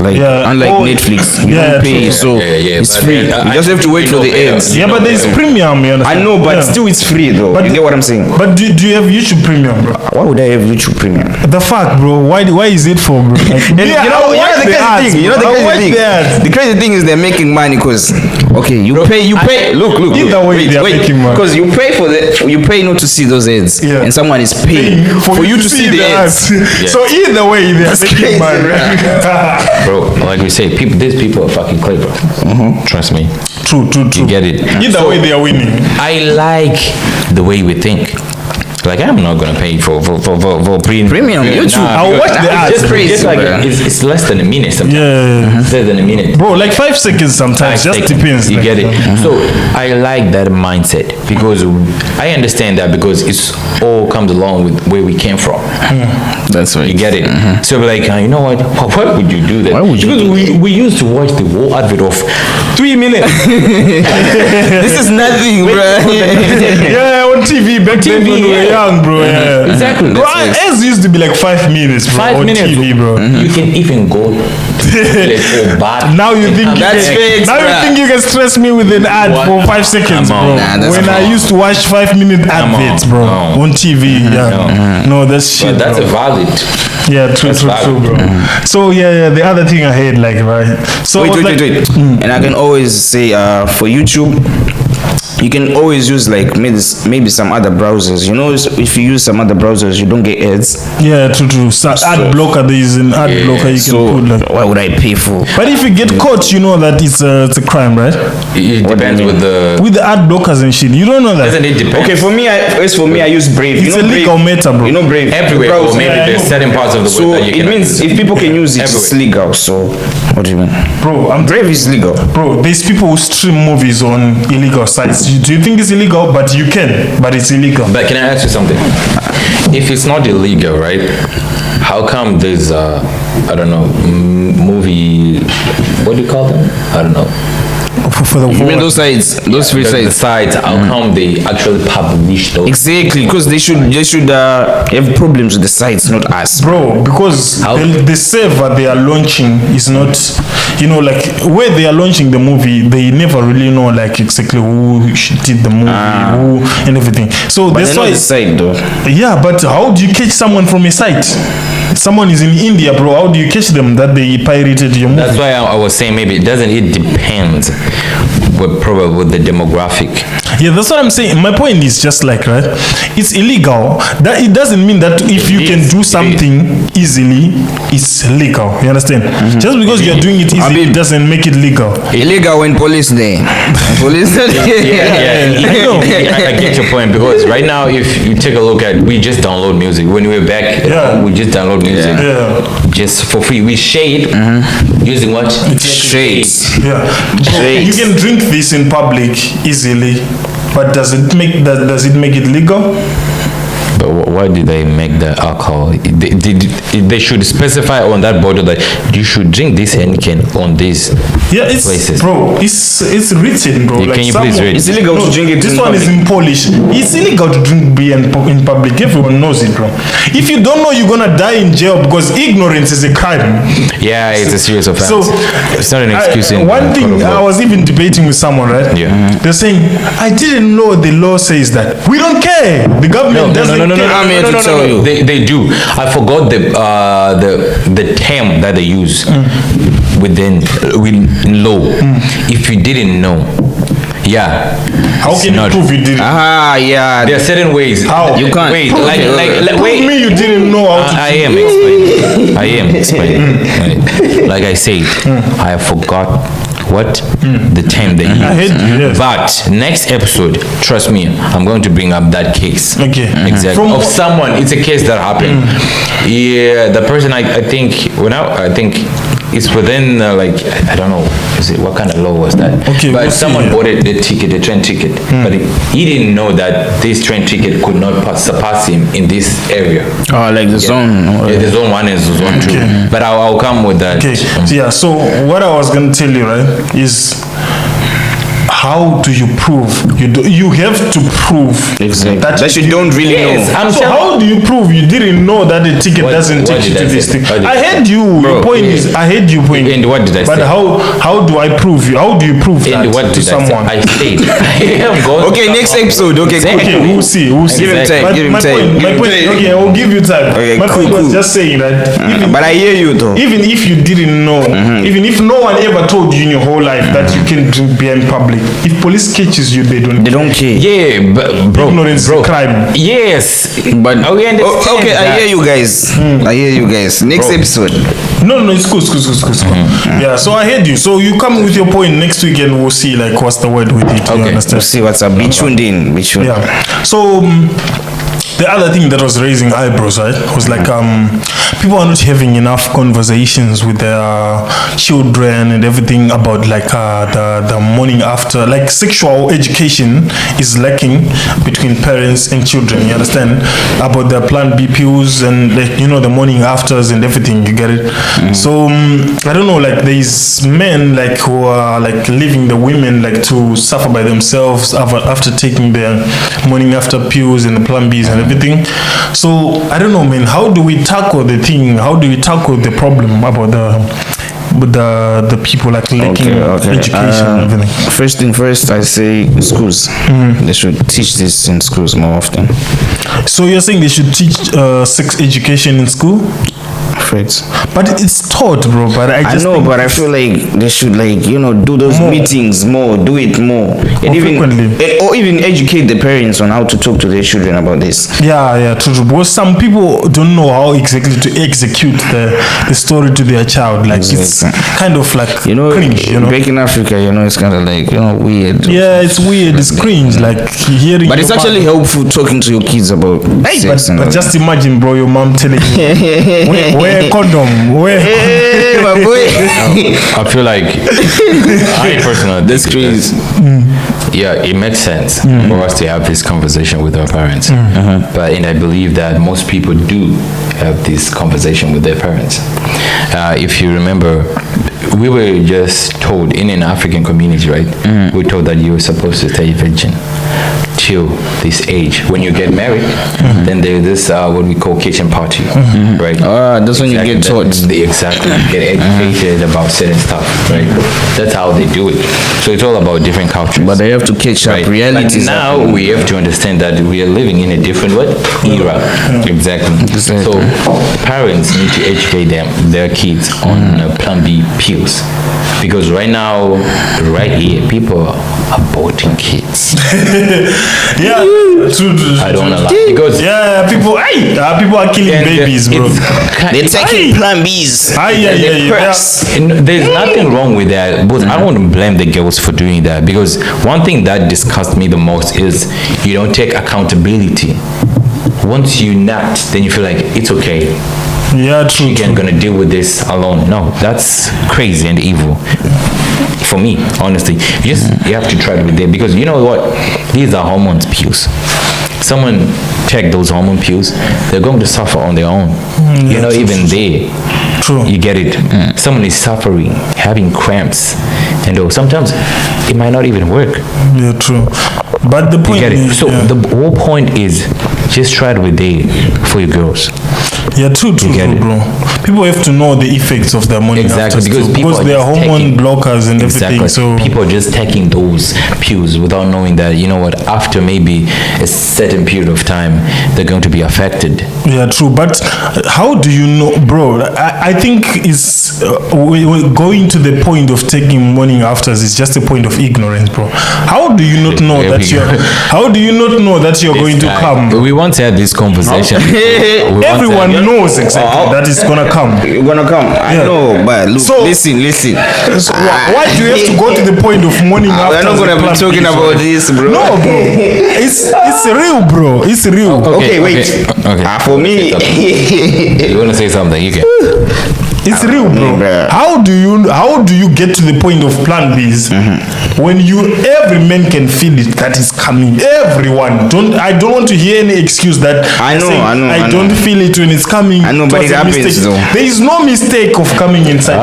C: Like
A: Yeah.
C: unlike
A: Oh,
C: Netflix, you
A: yeah,
C: don't pay,
A: true.
C: so
B: Yeah,
C: it's
B: but
C: free.
B: then,
C: You just have to wait for the ads.
A: Yeah, but there's premium, you
C: I
A: understand?
C: know, but
A: Yeah.
C: still it's free though.
A: But
C: you get what I'm saying?
A: But do you have YouTube Premium, bro?
C: Why would I have YouTube Premium?
A: The fuck, bro. Why is it for, bro? Like,
C: And you know the crazy thing. You know the crazy thing.
A: The
C: The crazy thing is they're making money because okay, you pay. Look.
A: Either way, they're making money.
C: Because you pay not to see those ads,
A: Yeah.
C: and someone is paying for you to see the ads.
A: So either way, they're making
C: crazy,
A: money.
B: Bro, like we say, these people are fucking clever. Trust me.
A: True.
B: You get it.
A: Either way, they are winning.
B: I like the way we think. Like I'm not gonna pay for
C: Premium, YouTube.
A: I'll watch the ads,
B: It's just crazy.
C: It's
B: Like
C: like-
B: it's less than a minute sometimes.
A: Yeah.
B: It's less than a minute.
A: Bro, like 5 seconds sometimes. Just
B: Like,
A: depends.
B: You
A: like,
B: get it. So I like that mindset because I understand that because it's all comes along with where we came from.
C: That's right.
B: You get it. So like, you know what? Why would you do that?
C: Why would you
B: Because
C: do
B: we used to watch the whole advert of 3 minutes.
C: This is nothing, bro.
A: Yeah, on TV back then when we were
B: yeah.
A: young, bro. Yeah.
B: Exactly.
A: Bro, ads used to be like 5 minutes, bro.
B: 5
A: on
B: minutes.
A: TV, bro.
B: You can even go or bath.
A: Now you think you
C: That's
A: can,
C: fake,
A: now
C: bruh.
A: you think you can stress me with an ad
B: What?
A: for 5 seconds,
B: Come
A: bro.
B: on.
C: Nah, that's
A: When I
C: wrong.
A: used to watch 5-minute adverts, bro,
B: No.
A: on TV. Yeah, no, that's shit.
B: But that's
A: bro.
B: a valid.
A: Yeah, true,
B: valid.
A: bro. So yeah, the other thing I hate, like, right? So I was
C: Wait.
A: like,
C: And I can always say for YouTube, you can always use like maybe some other browsers. You know, if you use some other browsers, you don't get ads.
A: yeah, true. So ad blocker, there is an ad blocker you can
C: So
A: put. Like,
C: why would I pay for?
A: but if you get caught, you know that it's a crime, right?
B: It
C: What do
B: depends
C: you mean?
B: with the.
A: With the ad blockers and shit, you don't know that.
B: Doesn't it depend?
C: Okay, for me, I use Brave.
A: It's
C: you know
A: a legal
C: Brave?
A: meta, bro.
C: You know Brave.
B: Everywhere, or
C: Browser.
B: maybe
A: Yeah, I
B: there's
A: know.
B: certain parts of the
C: So
B: web that you
C: it
B: can.
C: means if people can use it, it's
B: Everywhere.
C: legal. So what do you mean?
A: Bro,
C: Brave is legal.
A: Bro, there's people who stream movies on illegal sites. Do you think it's illegal? But you can, but it's illegal.
B: But can I ask you something? If it's not illegal, right? How come there's I don't know, movie? What do you call them? I don't know.
A: For the
C: You mean
A: war.
C: those sites, those free
B: The
C: sites?
B: sites. How come they actually publish those?
C: Exactly, because they should have problems with the sites, not us.
A: Bro, because
B: How?
A: the server they are launching is not, like where they are launching the movie, they never really know like exactly who did the movie, who and everything. So
C: But
A: that's
C: they know
A: why,
C: the site though.
A: yeah. But how do you catch someone from a site? Someone is in India, bro. How do you catch them that they pirated your movie?
B: That's why I was saying maybe it depends with the demographic.
A: Yeah, that's what I'm saying. My point is just like, right, it's illegal. That it doesn't mean that if you can do something easily, it's legal. You understand? Just because you're doing it easily, it doesn't make it legal.
C: Illegal when police there. Police there.
B: I get your point, because right now, if you take a look at, we just download music. When we were back, we just download music. Just for free. We shade using what? Shades.
A: Yeah. You can drink this in public easily, but does it make it legal?
B: But why did they make the alcohol? They should specify on that bottle that you should drink this Heineken on these places.
A: Bro, it's written, bro.
B: Yeah, can you please read?
C: It's illegal to drink it.
A: This one is in Polish. It's illegal to drink beer in public. Everyone knows it, bro. If you don't know, you're gonna die in jail because ignorance is a crime.
B: Yeah, it's a serious offense.
A: So
B: it's not an excuse.
A: One thing I was even debating with someone, right?
B: Yeah.
A: They're saying, I didn't know the law says that. We don't care. The government doesn't care.
C: I'm here to tell you.
B: They do. I forgot the term that they use within law. If you didn't know,
A: how can you prove you didn't?
C: Yeah.
B: There are certain ways.
A: How?
C: You can't.
B: Wait,
A: Prove me you didn't know how to.
B: I am explaining. Right. Like I said, I forgot what the term they use.
A: I hate you, yes.
B: But next episode, trust me, I'm going to bring up that case.
A: Okay.
B: Exactly. Of someone, it's a case that happened. Yeah, the person I think it's within I don't know, what kind of law was that?
A: Okay,
B: but
A: we'll
B: someone bought the train ticket, but he didn't know that this train ticket could not surpass him in this area.
C: Oh, like the zone.
B: Yeah, the zone 1 and the zone 2.
A: Okay.
B: But I'll come with that.
A: Okay. So what I was gonna tell you, right, is how do you prove? You have to prove
C: Exactly.
A: that
C: you don't really
B: Yes,
C: know.
A: So how do you prove you didn't know that the ticket doesn't take you to this thing? I heard you. Your point is, I heard you point.
B: And what did I say?
A: But how do I prove you? How do you prove that
B: And what
A: to
B: did
A: someone?
B: I say? I am going
C: Okay, next episode. Okay, cool.
A: Okay, we'll see.
C: Give him time. Give him time.
A: My point. Okay, I'll give you time.
C: Okay,
A: My point
C: cool.
A: was just saying that.
C: But I hear you though.
A: Even if you didn't know, even if no one ever told you in your whole life that you can drink beer in public, if police catches you, they don't
C: care.
B: Yeah, but bro,
A: ignorance is a crime.
B: Yes,
C: But
B: we understand
C: okay,
B: that.
C: I hear you guys. I hear you guys. Next episode.
A: No, it's cool. Yeah, so I heard you. So you come with your point next week and we'll see what's the word with it. You understand?
C: We'll see what's up. Be tuned in. Be tuned.
A: Yeah. So the other thing that was raising eyebrows, right, was people are not having enough conversations with their children and everything about the morning after. Sexual education is lacking between parents and children. You understand? About their Plan B pills and the morning afters and everything. You get it? So I don't know. There's men who are leaving the women to suffer by themselves after taking their morning after pills and the Plan Bs and everything. So I don't know, man. How do we tackle the thing? How do we tackle the problem about the people lacking education and everything?
C: First thing first, I say schools. They should teach this in schools more often.
A: So you're saying they should teach sex education in school?
C: Facts.
A: But it's taught, bro. But I know,
C: but I feel like they should do those meetings more, do it more, and even educate the parents on how to talk to their children about this.
A: Yeah, true. Because some people don't know how exactly to execute the story to their child. It's kind of cringe,
C: Back in Africa, it's kind of weird.
A: Yeah, it's weird. It's cringe. Hearing.
C: But it's actually helpful talking to your kids about sex.
A: But just imagine, bro, your mom telling you, wear condom.
C: Hey, my boy.
B: I feel like I personally
C: that's crazy.
B: Yeah, it makes sense for us to have this conversation with our parents. And I believe that most people do have this conversation with their parents. If you remember, we were just told in an African community, right? We're told that you were supposed to stay virgin until this age. When you get married, then there's this what we call kitchen party, right?
C: That's when you get taught.
B: Exactly. You get educated about certain stuff, right? That's how they do it. So it's all about different cultures.
C: But they have to catch up.
B: Right.
C: Reality
B: Like now we have to understand that we are living in a different what? Era. Exactly. So parents need to educate their kids on Plan B pills. Because right now, right here, people are aborting kids.
A: Yeah, true.
B: I don't know. Because
A: People are killing babies, bro.
C: They're taking Plan Bs.
B: There's nothing wrong with that, but I don't want to blame the girls for doing that, because one thing that disgusts me the most is you don't take accountability. Once you nut, then you feel like it's okay.
A: Yeah, true.
B: You're gonna deal with this alone. No, that's crazy and evil. For me, honestly, you have to try it with it, because you know what? These are hormones pills. Someone take those hormone pills, they're going to suffer on their own. You're not even there.
A: True.
B: You get it? Someone is suffering, having cramps, and sometimes it might not even work.
A: Yeah, true. But the point is,
B: so the whole point is just try it with it for your girls.
A: Yeah, true, bro. People have to know the effects of their morning
B: Exactly,
A: because they are hormone blockers and everything. So
B: people are just taking those pills without knowing that, you know what, after maybe a certain period of time, they're going to be affected.
A: Yeah, true. But how do you know, bro? I think it's going to the point of taking morning afters is just a point of ignorance, bro. How do you not know that you're going to come?
B: We once had this conversation.
A: Everyone knows exactly that it's gonna come.
C: You're gonna come. I know, but look,
A: So-
C: listen.
A: So why do you have to go to the point of morning afters?
C: We're not gonna be talking about this, bro.
A: No, bro. It's real, bro. It's real.
C: Okay, wait.
B: Okay.
C: For me,
B: You want to say something? You can.
A: It's real, bro.
C: bruh.
A: How do you get to the point of Plan Bs when every man can feel it that is coming? Everyone. I don't want to hear any excuse that
C: I know, I know, I
A: don't feel it when it's coming.
C: I know, but
A: was
C: it
A: a
C: happens,
A: mistake.
C: though.
A: There is no mistake of coming inside.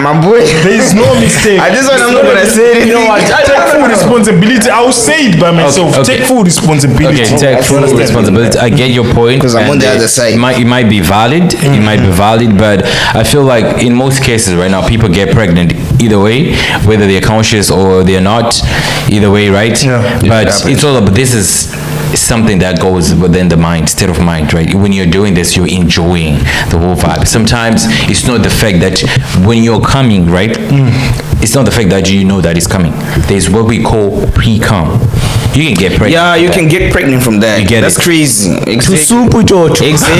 C: my boy.
A: There is no mistake.
C: I just want I'm not gonna say anything.
A: You know what? Take full responsibility. I'll say it by myself.
B: Okay.
A: Take full responsibility.
B: Okay, take full responsibility. I get your point.
C: 'Cause I'm on
B: and
C: the other side.
B: It might be valid. It might be valid, but I feel like in most cases right now, people get pregnant either way, whether they're conscious or they're not. Either way, right?
A: Yeah.
B: But it's all about, this is something that goes within the mind, state of mind, right? When you're doing this, you're enjoying the whole vibe. Sometimes it's not the fact that when you're coming, right? It's not the fact that you know that it's coming. There's what we call pre-cum. You can get pregnant.
C: Yeah, you can get pregnant from that.
B: You get
C: That's
B: it.
C: crazy. Exactly.
B: Super George.
C: Exactly.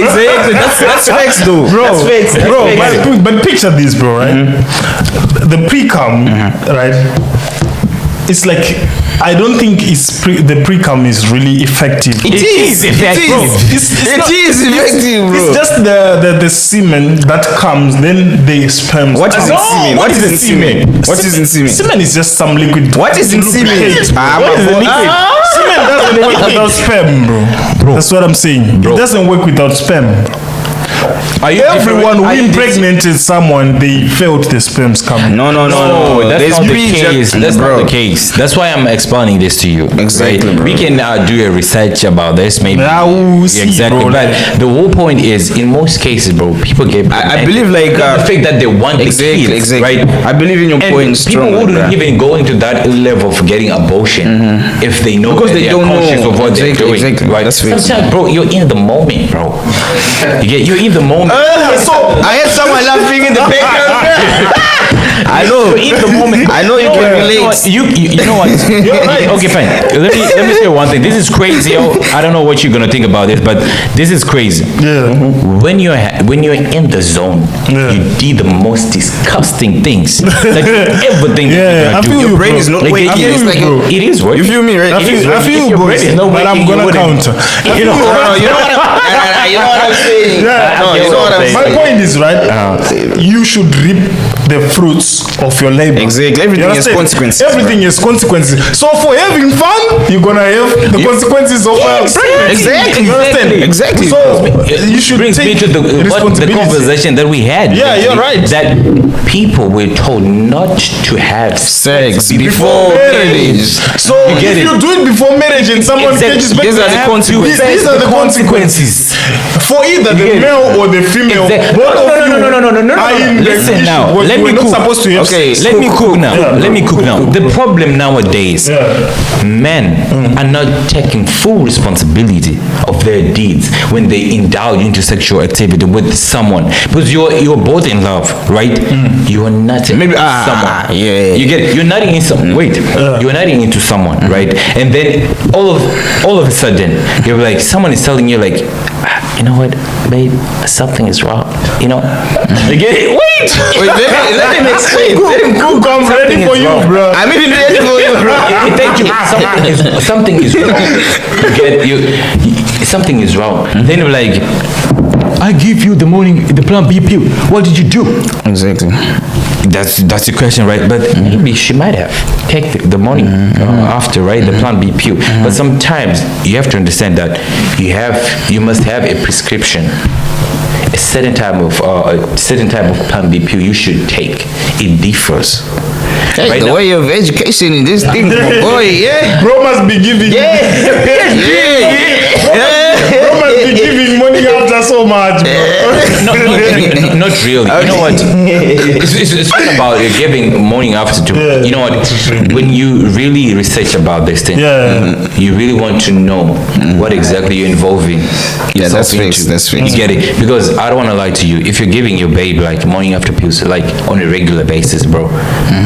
C: That's facts, though.
A: Bro,
C: That's facts. That's
A: bro,
C: facts.
A: but picture this, bro, right? The pre-cum, right? It's like, I don't think the pre-cum is really effective.
C: It is effective.
A: Bro, it's not-
C: effective, bro.
A: It's just the semen that comes, then the sperm.
C: What is in
A: No,
C: semen? What is in semen? What is in semen?
A: Semen is just some liquid.
C: What is in semen?
A: What is the liquid? Semen doesn't work without sperm, bro. That's what I'm saying. It doesn't work without sperm. Everyone who impregnated someone, they felt the sperms coming.
C: No.
B: That's
C: There's
B: not the
C: pre-
B: case. That's
C: bro.
B: not the case. That's why I'm explaining this to you.
C: Exactly,
B: right?
C: bro.
B: We can do a research about this, maybe.
A: Yeah, we'll see,
B: exactly.
A: bro.
B: But the whole point is, in most cases, bro, people get.
C: I believe like
B: the fact that they want
C: exactly,
B: the kids,
C: exactly.
B: right?
C: I believe in your
B: And
C: point.
B: people
C: strongly,
B: wouldn't
C: bruh.
B: even go into that level of getting abortion if they know
C: Because
B: that
C: they
B: are
C: don't know.
B: conscious of what
C: Exactly,
B: they're doing.
C: exactly.
B: Right?
C: That's facts.
B: Sometimes, bro, you're in the moment, bro. You're in the moment.
C: So I had someone laughing in the background. I know.
B: You're in the moment.
C: I know you can relate.
B: You know what? You're right. Okay, fine. Let me say one thing. This is crazy. Yo. I don't know what you're gonna think about this, but this is crazy.
A: Yeah.
B: When you're in the zone, you did the most disgusting things. Like everything.
A: Yeah, I feel you,
C: Your brain
A: bro.
C: is not
B: Like,
C: waking.
B: I feel
C: It's
B: you,
C: like
B: bro. It is working.
C: You feel me, right?
A: I feel you, bro. But I'm gonna counter.
C: You know what I'm saying?
A: Yeah,
C: No, you know what I'm
A: my
C: saying?
A: point is, right? You should rip the fruits of your labor.
C: Exactly. Everything has consequences.
A: Everything has consequences. So for having fun, you're gonna have the consequences of pregnancy.
C: Exactly.
A: You understand?
C: Exactly.
A: So you should
B: brings me
A: take
B: to the conversation that we had.
A: Yeah, you're right.
B: That people were told not to have
C: Sex
A: before marriage. So if you do it before marriage and someone catches back,
C: These are the consequences.
A: These are the consequences for either the male or the female. Both of you are in the
B: Listen now.
A: relationship.
B: Let me
A: We're not
B: cook.
A: supposed to have
C: Okay,
A: sex.
B: Let me cook now.
A: Yeah.
B: Let me cook now. The problem nowadays, men are not taking full responsibility of their deeds when they indulge into sexual activity with someone, because you're both in love, right? You are not
C: Maybe-
B: someone.
C: yeah.
B: You get it. You're nutting in someone. Wait, you're nutting into someone, right? And then all of a sudden, you're like, someone is telling you like, you know what, babe, something is wrong. You know, you get it? Wait,
C: let him explain. Let him
A: Cook, I'm ready
B: Something
A: for
B: is
A: you,
B: wrong.
A: bro.
C: I'm even ready for you, bro.
B: Thank you. Something is wrong. You get something is wrong. Then you're like, I give you the plan B pill. What did you do?
C: Exactly.
B: That's the question, right? But maybe she might have taken the morning after, right? The plan B pill. But sometimes you have to understand that you must have a prescription. A certain type of plan B pill you should take. It differs.
C: Hey,
B: Right
C: the
B: now-
C: way of education in this thing, my boy, yeah.
A: Bro must be giving. Bro must be giving money after so much, bro.
B: Not really. You know what? It's not about giving morning after to. You know what? When you really research about this thing, you really want to know what exactly you're involving yourself
C: that's
B: into.
C: fixed, that's fixed.
B: You get it? Because I don't want to lie to you. If you're giving your babe like morning after pills, like on a regular basis, bro,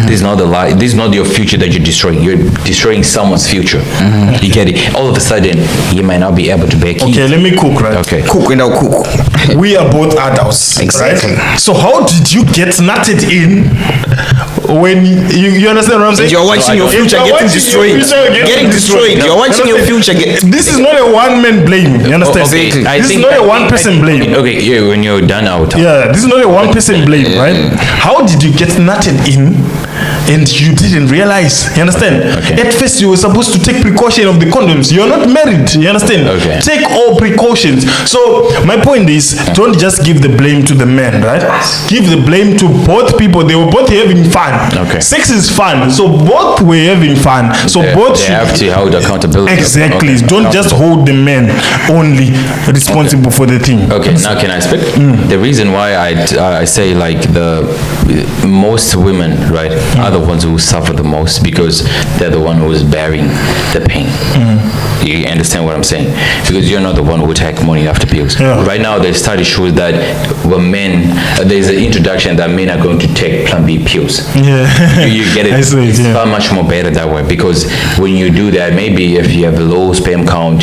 B: this is not the lie. This is not your future that you're destroying. You're destroying someone's future. You get it? All of a sudden, you might not be able to bear kids.
A: Okay, let me cook, right?
B: Okay.
C: Cook and I'll cook.
A: We are both adults,
C: Exactly.
A: right? So how did you get nutted in when you understand what I'm saying?
C: You're watching your
A: If
C: future
A: you're
C: getting
A: watching your
C: destroyed.
A: future
C: Getting destroyed. You're watching your future get.
A: This is not a one-man blame. You understand?
C: Exactly.
A: This is not a one-person blame.
B: Okay, yeah, when you're done out.
A: Yeah, this is not a one-person blame, right? How did you get nutted in and you didn't realize? You understand?
B: Okay.
A: At first, you were supposed to take precaution of the condoms. You're not married. You understand?
B: Okay.
A: Take all precautions. So my point is, don't just give the blame to the man, right? Give the blame to both people. They were both having fun.
B: Okay.
A: Sex is fun, so both were having fun. So both
B: They
A: should
B: have to hold accountability.
A: exactly.
B: Okay.
A: Don't just hold the man only responsible for the thing.
B: Okay, now can I speak? The reason why I say like most women, right, are the ones who suffer the most because they're the one who is bearing the pain. You understand what I'm saying? Because you're not the one who take money after pills.
A: Yeah.
B: Right now, the study shows that when men, there's an introduction that men are going to take Plan B pills.
A: Yeah.
B: You get it?
A: I see it,
B: It's
A: yeah.
B: far much more better that way because when you do that, maybe if you have a low sperm count,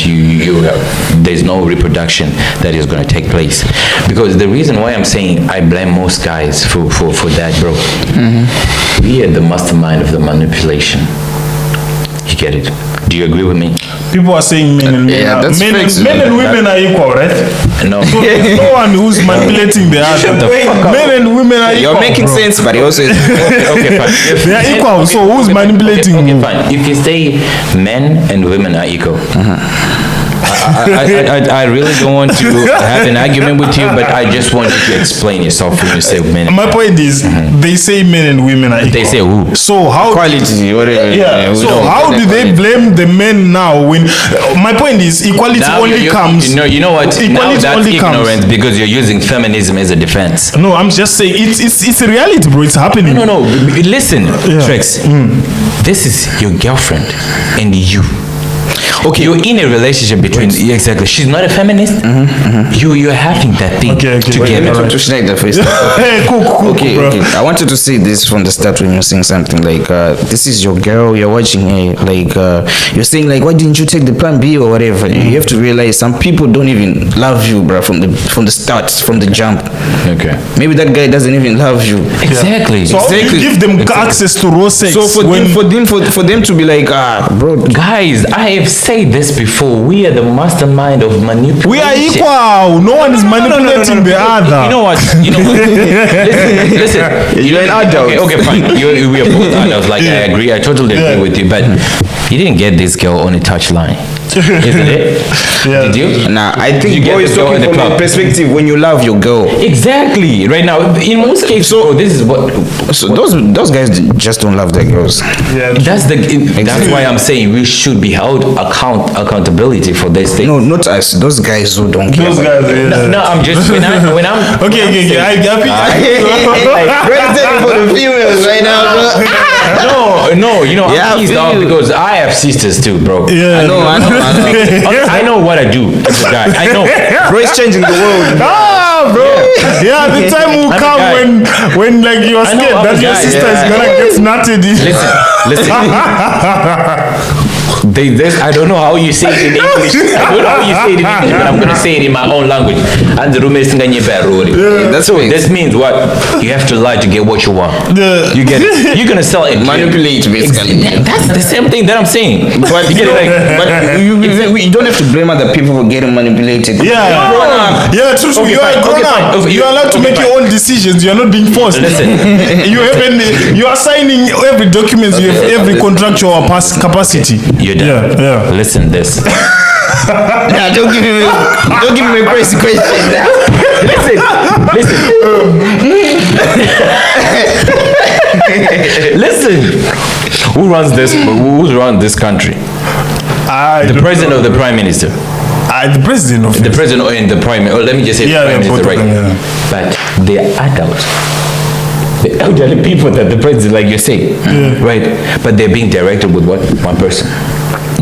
B: there's no reproduction that is going to take place. Because the reason why I'm saying I blame most guys for that, bro. We are the mastermind of the manipulation. You get it? Do you agree with me?
A: People are saying men and
C: Yeah, that's fixed.
A: men and women are equal, right?
B: No.
A: So there's no one who's manipulating the other. Men and women are equal.
C: You're making
A: bro.
C: sense, but you also.
B: Okay, fine.
A: They are equal, so who's manipulating
B: Okay,
A: who?
B: fine. If you say men and women are equal, I really don't want to have an argument with you, but I just want you to explain yourself when you say men.
A: My point is, they say men and women are equal.
B: They say who?
A: So how?
C: Quality, whatever.
A: Yeah.
C: we
A: So
C: don't
A: how
C: get
A: do
C: that
A: they
C: quality.
A: blame the men now when? My point is, equality
B: Now
A: only comes.
B: You know what? Now
A: Equality
B: that's
A: only
B: ignorance
A: comes.
B: because you're using feminism as a defense.
A: No, I'm just saying it's a reality, bro. It's happening.
B: No. Listen, Traex. This is your girlfriend and you. Okay, you're in a relationship between exactly. She's not a feminist. You're having that thing
A: Okay.
B: together.
C: Let me to Schneider first.
A: Hey, cool,
C: Okay,
A: bro.
C: okay. I wanted to say this from the start when you're saying something like, this is your girl, you're watching her, like, you're saying like, why didn't you take the plan B or whatever? You have to realize some people don't even love you, bro, from the start, from the jump.
B: Okay.
C: Maybe that guy doesn't even love you.
B: Exactly.
A: So how do you give them access to raw sex?
C: So for them to be like, bro,
B: Guys, I have said this before. We are the mastermind of manipulation.
A: We are equal. No one is manipulating the other.
B: You know what? Listen.
C: You're an adult.
B: Okay, fine. We are both adults. Like, I agree. I totally agree with you. But you didn't get this girl on a touchline. Isn't it?
A: Yeah.
B: Did you?
C: Nah, I
B: Did
C: think
B: you get
C: boy
B: the
C: is
B: girl
C: talking
B: in the
C: from a
B: club?
C: perspective when you love your girl.
B: Exactly. Right now, in most cases, so this is what.
C: So those guys just don't love their girls.
A: Yeah.
B: That's why I'm saying we should be held accountability for this thing.
C: No, not us. Those guys who don't care.
A: Those guys. Yeah.
B: No, I'm just when I'm
A: Okay. I
C: Ready for the females right now, bro.
B: No, you know,
C: Yeah, I
B: I'm pissed
C: feel
B: off
C: you.
B: because I have sisters too, bro.
A: Yeah.
C: I know.
B: I know what I do as a guy. I know.
C: Bro, it's changing the world.
A: Ah, bro. Yeah, the time will
B: I'm a
A: come
B: guy.
A: when like you are
B: I know,
A: scared
B: I'm
A: that
B: a
A: your
B: guy,
A: sister is
B: yeah.
A: gonna get snatted.
B: Listen. I don't know how you say it in English. I don't know how you say it in English, but I'm gonna say it in my own language. And the room is
C: That's
B: so
C: right.
B: this means what? You have to lie to get what you want.
A: Yeah.
B: You get it. You're gonna sell it.
C: Manipulate, basically.
B: That's the same thing that I'm saying.
C: But
B: You get it, like,
C: but you don't have to blame other people for getting manipulated.
A: Yeah. Yeah, true.
B: Okay,
A: You are
B: fine.
A: grown
B: Okay, fine.
A: up.
B: Okay,
A: You are allowed to
B: okay,
A: make
B: fine.
A: your own decisions. You are not being forced.
B: Listen.
A: You are signing every document. You have every contractual capacity.
B: You're done.
A: Yeah.
B: Listen this.
C: Nah, don't give me a crazy question.
B: Listen. Who runs this country? The president or the prime minister?
A: The president of
B: The president and the prime minister. Let me just say
A: Yeah,
B: the prime
A: yeah,
B: minister,
A: both
B: right?
A: of them, yeah.
B: But they're adults. The elderly people that the president, like you say, right? But they're being directed with what? One person.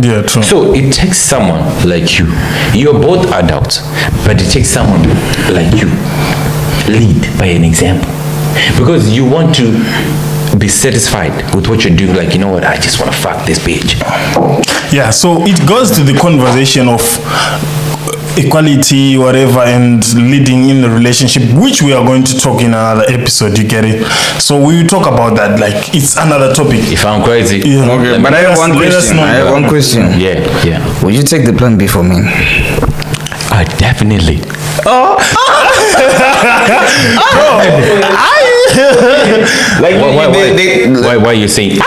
A: Yeah, true.
B: So it takes someone like you. You're both adults, but it takes someone like you. Lead by an example. Because you want to be satisfied with what you're doing. Like, you know what, I just want to fuck this bitch.
A: Yeah, so it goes to the conversation of equality, whatever, and leading in the relationship, which we are going to talk in another episode, you get it? So we will talk about that, like, it's another topic.
B: If I'm crazy.
A: Yeah.
C: Okay, but I have one
A: let us
C: question.
A: know.
C: I have one question.
B: Yeah.
C: Would you take the plan B for me?
B: Definitely.
C: Like
B: Why you saying?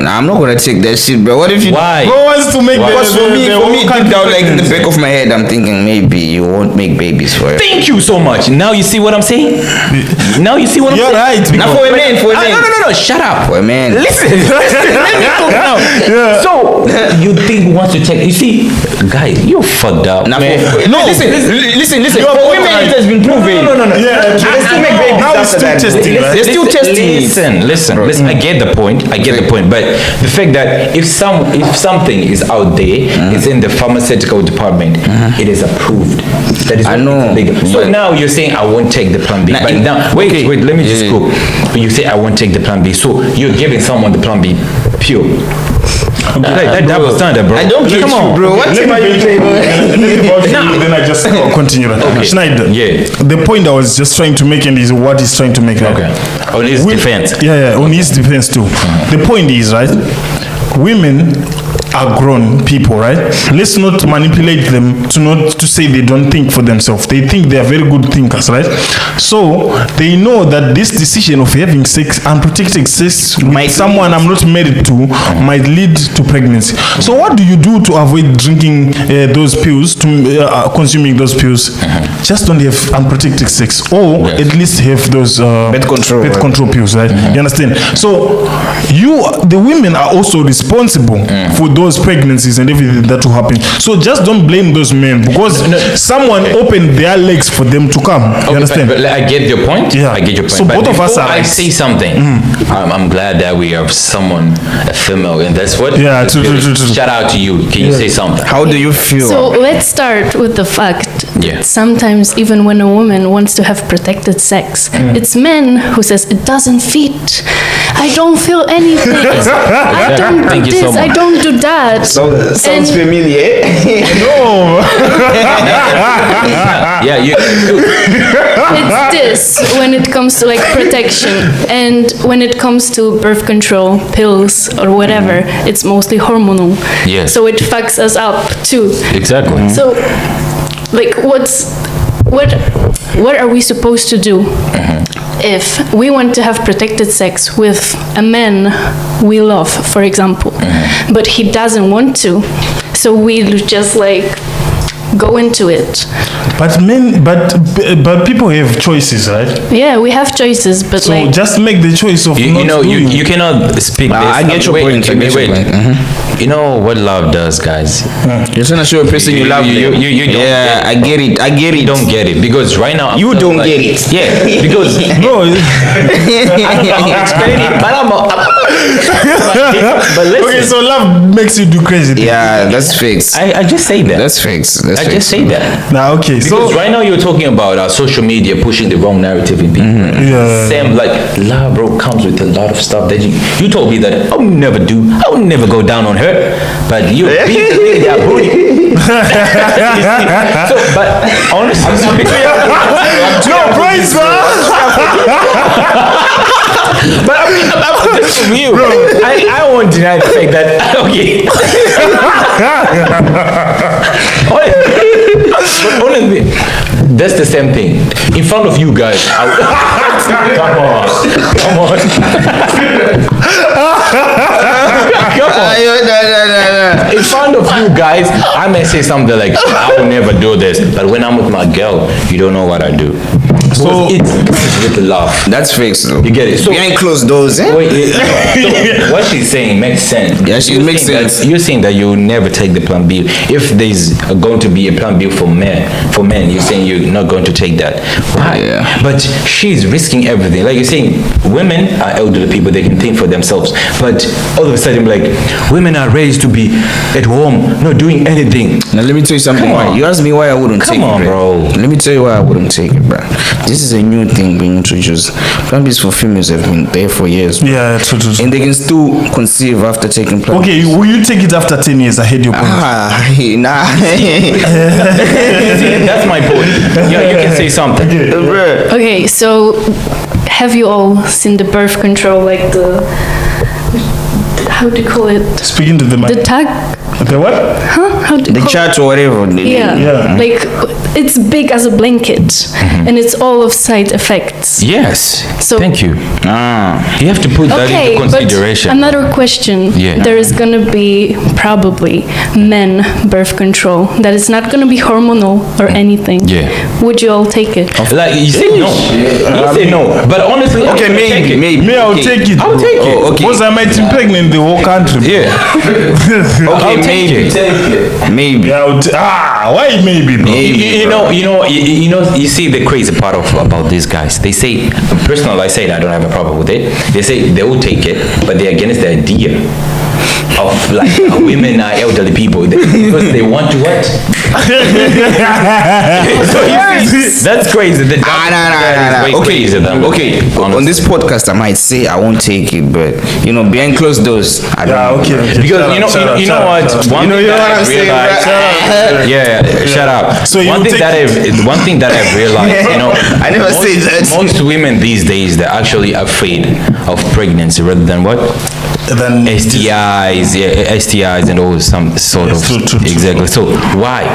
C: Nah, I'm not gonna take that shit, bro. What if you?
B: Why?
A: Bro wants to make
C: Because for me,
A: whole
C: deep down, like in the back of my head, I'm thinking maybe you won't make babies for it.
B: Thank you so much. Now you see what I'm saying? Now you see what I'm
A: You're
B: saying?
A: right.
C: Now
A: because-
C: for a man,
B: No, shut up.
C: For a man.
B: Listen, let me talk now.
A: Yeah.
B: So, you think once you check, you see, guy, you fucked up.
C: Now
B: man.
C: listen.
A: You are
C: For
A: both
C: women,
A: right.
C: it has been proven.
B: No.
A: Yeah,
C: They still make babies
A: now it's
C: after
A: still
C: that.
A: testing, right?
C: They're still testing it.
B: Listen. I get the point. But the fact that if something is out there, it's in the pharmaceutical department, it is approved. That is
C: I
B: what
C: know,
B: it's legal. So
C: but-
B: now you're saying I won't take the plan B.
C: Nah,
B: But
C: in-
B: now wait, let me just
C: Yeah.
B: go. But you say I won't take the plan B. So you're giving someone the plan B pure. That double standard, bro.
C: I don't get
B: Come
C: you,
B: on.
C: bro. What
A: Let
C: team
A: me
C: are you playing?
A: then I just continue.
B: Okay.
A: Schneider.
B: Yeah.
A: The point I was just trying to make and is what he's trying to make. Right?
B: Okay. On his defense.
A: Yeah, on his defense too. The point is, right, women are grown people, right? Let's not manipulate them to say they don't think for themselves. They think they are very good thinkers, right? So they know that this decision of having sex, unprotected sex with someone I'm not married to, might lead to pregnancy. So what do you do to avoid drinking those pills, to consuming those pills? Just don't have unprotected sex, or at least have those
C: Birth control
A: pills, right? You understand? So the women are also responsible for those pregnancies and everything that will happen. So just don't blame those men because someone opened their legs for them to come. You understand?
B: But I get your point.
A: Yeah.
B: I get your point.
A: So
B: But
A: both of us
B: before
A: are
B: I
A: right.
B: say something, I'm glad that we have someone, a female, and that's what.
A: Yeah, true.
B: Shout out to you. Can you say something?
C: How do you feel?
D: So let's start with the fact
B: Yeah.
D: sometimes even when a woman wants to have protected sex, it's men who says it doesn't fit. I don't feel anything. I don't do
B: Thank you so
D: this. I
B: much.
D: don't do that.
C: Sounds
D: And-
C: familiar.
A: No.
B: Yeah,
D: It's this when it comes to like protection, and when it comes to birth control pills or whatever, it's mostly hormonal.
B: Yes.
D: So it fucks us up too.
B: exactly.
D: So, like, what are we supposed to do if we want to have protected sex with a man we love, for example, but he doesn't want to? So we just like go into it.
A: But men, but people have choices, right?
D: Yeah, we have choices, but
A: So
D: like,
A: just make the choice of
B: You
A: not
B: know,
A: doing it.
B: you cannot speak this.
C: I get your
B: Wait,
C: point, I get your
B: wait.
C: point.
B: You know what love does, guys?
C: You're trying to show a person you love.
B: You don't
C: Yeah, I get it. I get
B: You
C: it.
B: don't get it because right now
C: You don't get it.
B: Yeah, because
A: Bro,
B: I'm explaining, but but listen.
A: okay, so love makes you do crazy things.
C: Yeah, that's fixed.
B: I just say that.
C: That's fixed. That's
B: I
C: fixed.
B: just say that.
A: Nah, okay,
B: Because
A: so
B: right now you're talking about social media pushing the wrong narrative in people.
A: Yeah.
B: Same like love, bro, comes with a lot of stuff that you told me that I would never do. I would never go down on her, but you beat the thing that booty. So, but honestly,
A: no price, man.
B: but I mean, I'm just from you. I won't deny the fact that okay. But honestly, that's the same thing. In front of you guys, come on. Come on. In front of you guys, I may say something like, I will never do this. But when I'm with my girl, you don't know what I do. So it's with love.
C: That's fixed. Though.
B: You get it? So
C: Behind closed doors, eh?
B: wait, so what she's saying makes sense.
C: Yeah, she makes sense.
B: You're saying that you never take the plan B. If there's going to be a plan B for men, you're saying you're not going to take that. Why?
C: Yeah.
B: But she's risking everything. Like you're saying, women are elderly people, they can think for themselves. But all of a sudden, like, women are raised to be at home, not doing anything.
C: Now let me tell you something.
B: Come on.
C: You asked me why I wouldn't
B: Come
C: take
B: on,
C: it,
B: bro.
C: Let me tell you why I wouldn't take it, bro. This is a new thing being introduced. Plan Bs for females have been there for years, bro.
A: Yeah, true.
C: And they can still conceive after taking plan.
A: Okay, will you take it after 10 years? I hate your point.
C: Nah.
B: That's my point. Yeah, you can say something.
C: Bruh.
D: okay, so have you all seen the birth control, like the, how do you call it?
A: Speaking to the
D: The
A: mic.
D: tag?
A: The what?
D: Huh? How do you
C: The
D: call
C: chat or whatever.
D: Yeah.
A: Yeah.
D: Like, it's big as a blanket, and it's all of side effects.
B: Yes.
D: So-
B: Thank you. You have to put that
D: Okay,
B: into consideration.
D: but another question.
B: Yeah.
D: There is gonna be probably men birth control that is not gonna be hormonal or anything.
B: Yeah.
D: Would you all take it?
B: Like you say no. You say no. But honestly,
C: Okay, maybe.
A: Me, I'll take it.
B: I'll
A: bro.
B: take it.
C: Oh, okay.
A: Because I might impregnate the whole country. bro.
B: Yeah.
C: Okay,
B: I'll take
C: maybe.
B: it.
C: Maybe.
A: Yeah, why maybe, bro?
B: You see the crazy part about these guys. They say, personally, I say that I don't have a problem with it. They say they will take it, but they're against the idea of like women are elderly people because they want to what? So that's crazy. That is way crazier than what-
C: Okay, on
B: honestly.
C: this podcast, I might say I won't take it, but behind closed doors, I don't
A: Yeah,
C: know.
A: okay.
B: Because you know what? One thing that I've realized. Yeah, shut up.
A: So you
B: one thing
A: take-
B: one thing that I've realized,
C: I never said that.
B: Most women these days they're actually afraid of pregnancy rather than what?
A: Then
B: STIs, yeah, STIs and all some sort
A: Yes,
B: of
A: true.
B: exactly. So why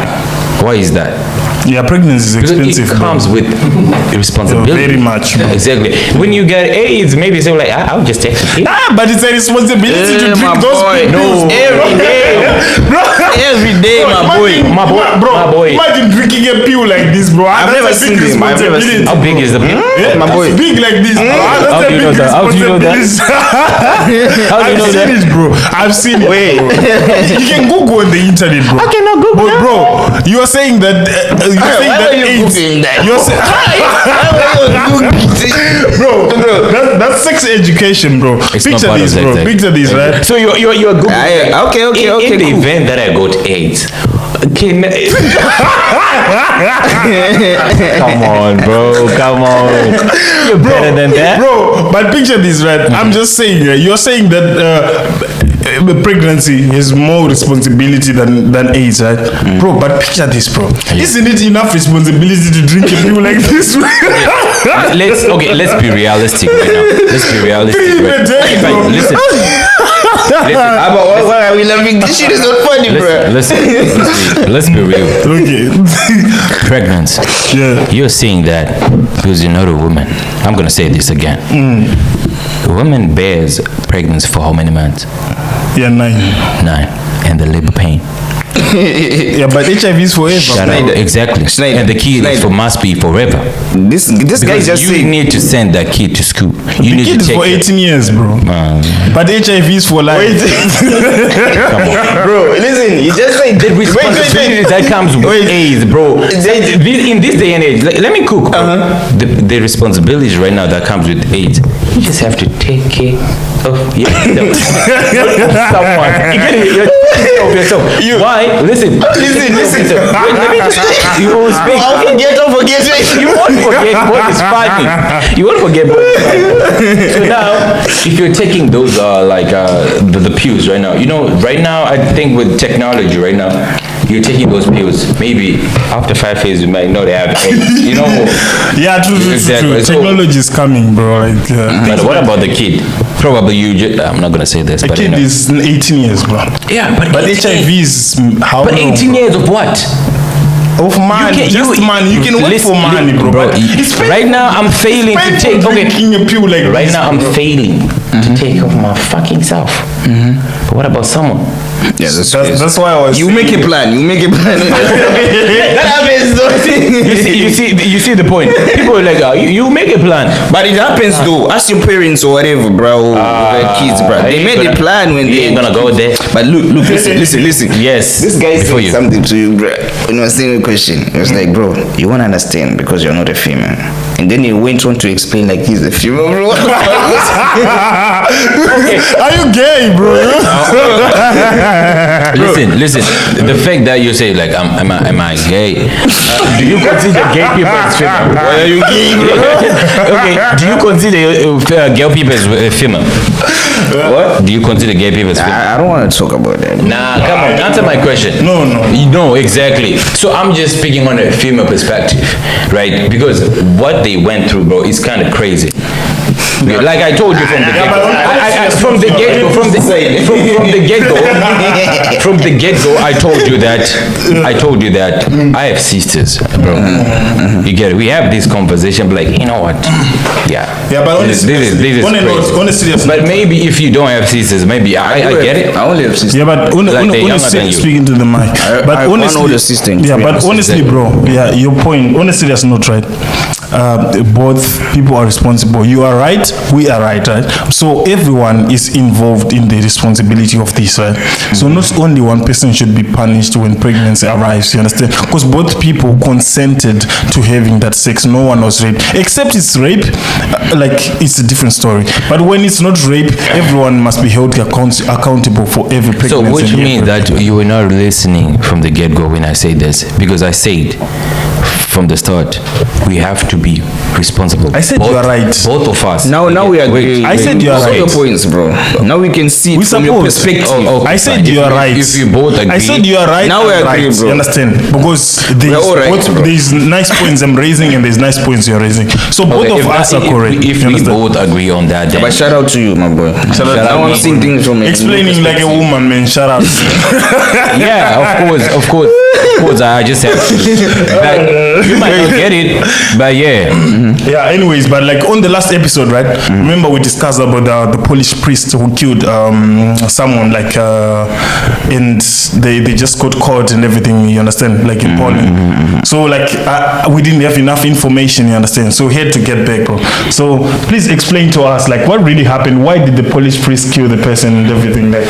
B: is that?
A: yeah, pregnancy is
B: Because
A: expensive.
B: it comes with responsibility.
A: Very much, bro.
B: Exactly. When you get AIDS, maybe say like, I'll just take it.
A: But it's a responsibility to
C: my
A: drink those
C: boy.
A: pills.
C: No. Every day.
A: Bro.
C: Every day, my boy.
B: My boy,
A: Bro,
B: my boy.
A: imagine drinking a pill like this, bro.
C: I've never
A: That's a
C: seen
A: big
C: them. I've never
A: responsibility.
C: seen
B: How big is the pill?
A: Yeah,
C: My boy.
A: It's big like this. Bro. That's
B: How
A: a
B: do you
A: big
B: know that? How do you know that?
A: responsibility.
B: How do you
A: I've
B: know
A: seen
B: that?
A: it, bro. I've seen it.
C: Wait.
A: You can Google on the internet, bro. I cannot Google. But bro, you are saying that.
C: Why were you
A: AIDS.
C: Googling that?
A: You're saying, bro. That's sex education, bro.
B: It's not
A: Picture
B: part of
A: this,
B: sex
A: bro.
B: ed.
A: Picture this, right?
B: So you're good.
C: Okay.
B: In the
C: Cool.
B: event that I got AIDS, AIDS. Come on, bro. Come on. You're better than that.
A: Bro, but picture this, right? I'm just saying, you're saying that pregnancy has more responsibility than AIDS, right? Bro, but picture this, bro. Isn't it enough responsibility to drink a pill like this?
B: Let's be realistic right now. Let's be realistic. Listen.
C: Why are we laughing? This shit is not funny, bro.
B: Let's be real.
A: Okay.
B: Pregnancy.
A: Yeah.
B: You're saying that because you're not a woman. I'm gonna say this again. A woman bears pregnancy for how many months?
A: Yeah, 9.
B: 9. And the labor pain.
A: Yeah, but HIV is forever.
B: Shut up. Exactly. And the kid must be forever.
C: This guy just
B: you
C: saying.
B: need to send that kid to school. You
A: The
B: need
A: kid
B: to
A: is
B: take
A: for 18 years, bro. But HIV is for life.
C: Bro, listen, you just say
B: The responsibility that comes with AIDS, bro. In this day and age, let me cook. The responsibility right now that comes with AIDS, you just have to take care of yourself. Someone. You get it? Of yourself. Why? Listen. Wait, let me just. You won't speak.
C: Don't forget.
B: You won't forget what is funny. You won't forget what is funny. So now, if you're taking those the pills right now, right now I think with technology right now, you're taking those pills. Maybe after 5 years you might not have AIDS.
A: Yeah, true.
B: Exactly. So-
A: Technology is coming, bro.
B: But what about the kid? Probably I'm not gonna say this,
A: A
B: but
A: kid is 18 years, bro.
B: yeah, but
A: HIV is how
B: But
A: long?
B: 18 years of what?
A: Of money, money. You can work for money, bro. But
B: Right now, I'm failing to take.
A: drinking a pill like
B: Right
A: this,
B: now, I'm
A: bro.
B: failing to take care of my fucking self. But what about someone?
C: Yeah,
A: That's why I was.
C: You make a plan. That happens, though.
B: You see the point. People are like, you make a plan.
C: But it happens though. Ask your parents or whatever, bro. Their kids, bro. They made a plan when
B: You
C: they
B: ain't gonna go there.
C: But look, listen.
B: Yes.
C: This guy
B: before
C: said
B: you.
C: something to you, bro. When I was saying a question, it was like, bro, you won't understand because you're not a female. And then he went on to explain like he's a female, bro. What the fuck?
A: Are you gay, bro?
B: Listen. The fact that you say like, am I gay? Do you consider gay people as female?
C: Why are you gay, bro?
B: Okay. Do you consider gay people as female?
C: What?
B: Do you consider gay people as female?
C: I don't want to talk about that.
B: Nah, come on, answer my question.
A: No.
B: No, exactly. So I'm just speaking on a female perspective, right? Because what they went through, bro, is kind of crazy. Like I told you from the get-go, from the get-go, I told you that I have sisters, bro. You get it? We have this conversation, but like, you know what? Yeah,
A: but
B: this is crazy. But maybe if you don't have sisters, maybe I get it.
C: I only have sisters.
A: Yeah, but honestly, speaking to the mic. But
C: I have one
A: honestly,
C: older sister and
A: yeah,
C: three
A: but
C: younger
A: honestly, bro, yeah, your point. Honestly, that's not right. Both people are responsible. You are right. We are right. So everyone is involved in the responsibility of this, right? So not only one person should be punished when pregnancy arrives. You understand? Because both people consented to having that sex. No one was raped, except it's rape. Like it's a different story. But when it's not rape, everyone must be held accountable for every pregnancy.
B: So which means that you were not listening from the get-go when I say this, because I said from the start we have to be responsible.
A: I said you are right.
B: Both of us.
C: Now we agree.
A: I said you are
C: All
A: right.
C: your points, bro. Now we can see it from your perspective.
A: I said you are right.
B: If you both agree.
A: I said you are right.
C: Now we agree,
A: right.
C: bro.
A: You understand? Because
C: all right, bro.
A: there's nice points I'm raising and there's nice points you're raising. So both
B: Okay,
A: of us are correct.
B: If
A: You
B: we
A: understand?
B: both agree on that, then
C: But shout out to you, my boy. Now I'm seeing things from
A: Explaining like a woman, man. Shout out.
B: yeah, of course, I just have to. But you might not get it, but yeah.
A: Yeah. Anyways, but like on the last episode, right? Remember we discussed about the Polish priest who killed someone, like, and they just got caught and everything. You understand? Like in Poland. So like we didn't have enough information. You understand? So we had to get back, bro. So please explain to us like what really happened. Why did the Polish priest kill the person and everything? Like.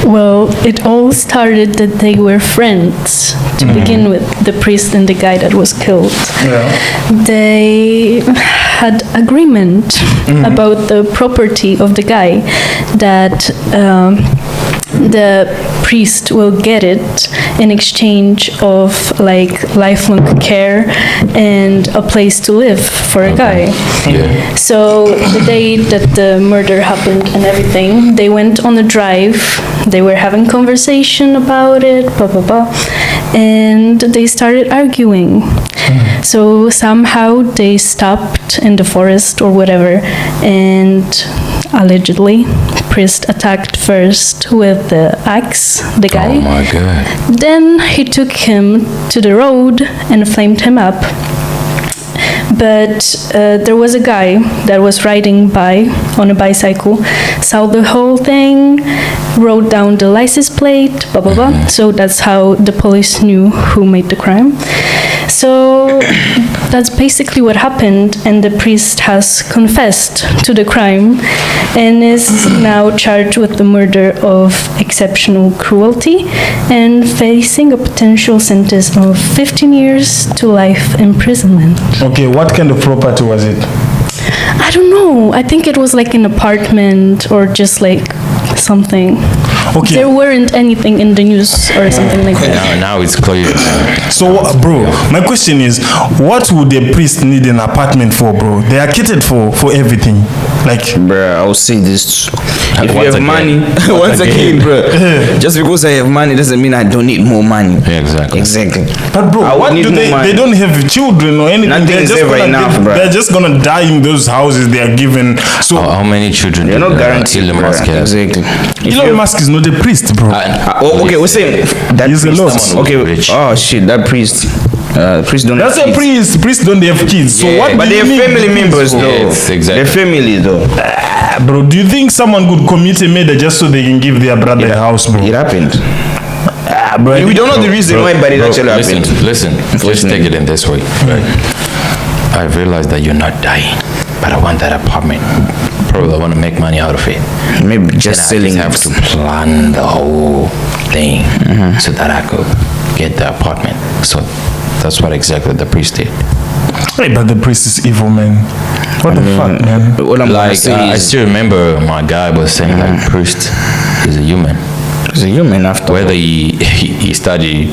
D: Well, it all started that they were friends to begin with, the priest and the guy that was killed.
A: Yeah.
D: They had agreement about the property of the guy, that the priest will get it in exchange of like lifelong care and a place to live for a guy.
B: Yeah.
D: So the day that the murder happened and everything, they went on a drive. They were having conversation about it, blah blah blah, and they started arguing. So somehow they stopped in the forest or whatever, and allegedly, priest attacked first with the axe, the guy.
B: Oh my God.
D: Then he took him to the road and flamed him up. But there was a guy that was riding by on a bicycle, saw the whole thing, wrote down the license plate, blah blah blah. So that's how the police knew who made the crime. So that's basically what happened, and the priest has confessed to the crime and is now charged with the murder of exceptional cruelty and facing a potential sentence of 15 years to life imprisonment.
A: Okay, what kind of property was it?
D: I don't know. I think it was like an apartment or just like something.
A: Okay.
D: There weren't anything in the news or something like that.
B: Now it's clear.
A: So, bro, my question is, what would the priest need an apartment for, bro? They are catered for everything. Like,
C: Bruh, I will say this. If you
B: Once
C: have
B: again.
C: money, once again, bruh, just because I have money doesn't mean I don't need more money.
B: Yeah, exactly.
C: Exactly.
A: but bro,
C: I would
A: what
C: need
A: do
C: more
A: they?
C: money.
A: They don't have children or anything.
C: Nothing is there right now, bro.
A: They're just gonna die in those houses they are given. So,
B: How many children
C: You're
B: did,
C: not guaranteed.
B: Elon
C: bruh.
B: Musk have?
C: Exactly. If
A: Elon
C: you-
A: Musk is not a priest, bro.
C: okay, we're saying that
A: He's a
C: priest.
A: lord.
B: Someone
C: Okay,
B: rich.
C: oh shit, that priest. Priest don't
A: That's
C: have
A: a
C: kids.
A: priest. Priests don't have kids. So
B: Yeah.
A: what?
C: But
A: do you
C: they're
A: need
C: family
A: kids
C: members
A: for?
C: though.
B: Yes, exactly.
C: They're family though.
A: Bro, do you think someone could commit a murder just so they can give their brother a house, bro?
C: It happened.
A: Bro,
C: We don't know the reason why, but it actually happened.
B: Listen, just take it in this way. Right? I realize that you're not dying, but I want that apartment. Probably I want to make money out of it.
C: Maybe
B: Then
C: just
B: I
C: selling
B: just have
C: it.
B: to plan the whole thing so that I could get the apartment. So that's what exactly the priest did.
A: Hey, but the priest is evil, man. What the fuck, man?
C: What I'm gonna
B: Like
C: say
B: I
C: is,
B: still remember my guy was saying like priest is a human.
C: he's a human after.
B: Whether he study,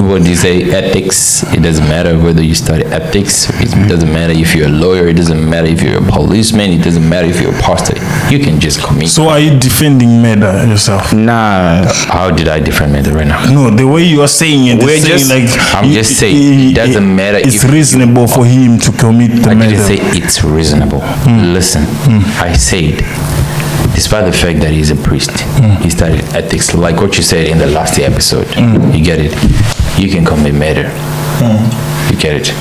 B: what do you say, ethics, it doesn't matter whether you study ethics, it doesn't matter if you're a lawyer, it doesn't matter if you're a policeman, it doesn't matter if you're a pastor, you can just commit.
A: So are you defending murder yourself?
C: Nah,
B: How did I defend it right now?
A: No, the way you are saying it,
C: We're
A: is saying
C: just-
A: like
B: I'm just saying, it doesn't matter
A: It's
B: if-
A: reasonable for him to commit the
B: I
A: murder.
B: didn't say it's reasonable. Listen, I said, despite the fact that he's a priest, he studied ethics, like what you said in the last episode. You get it? You can commit murder. You get it?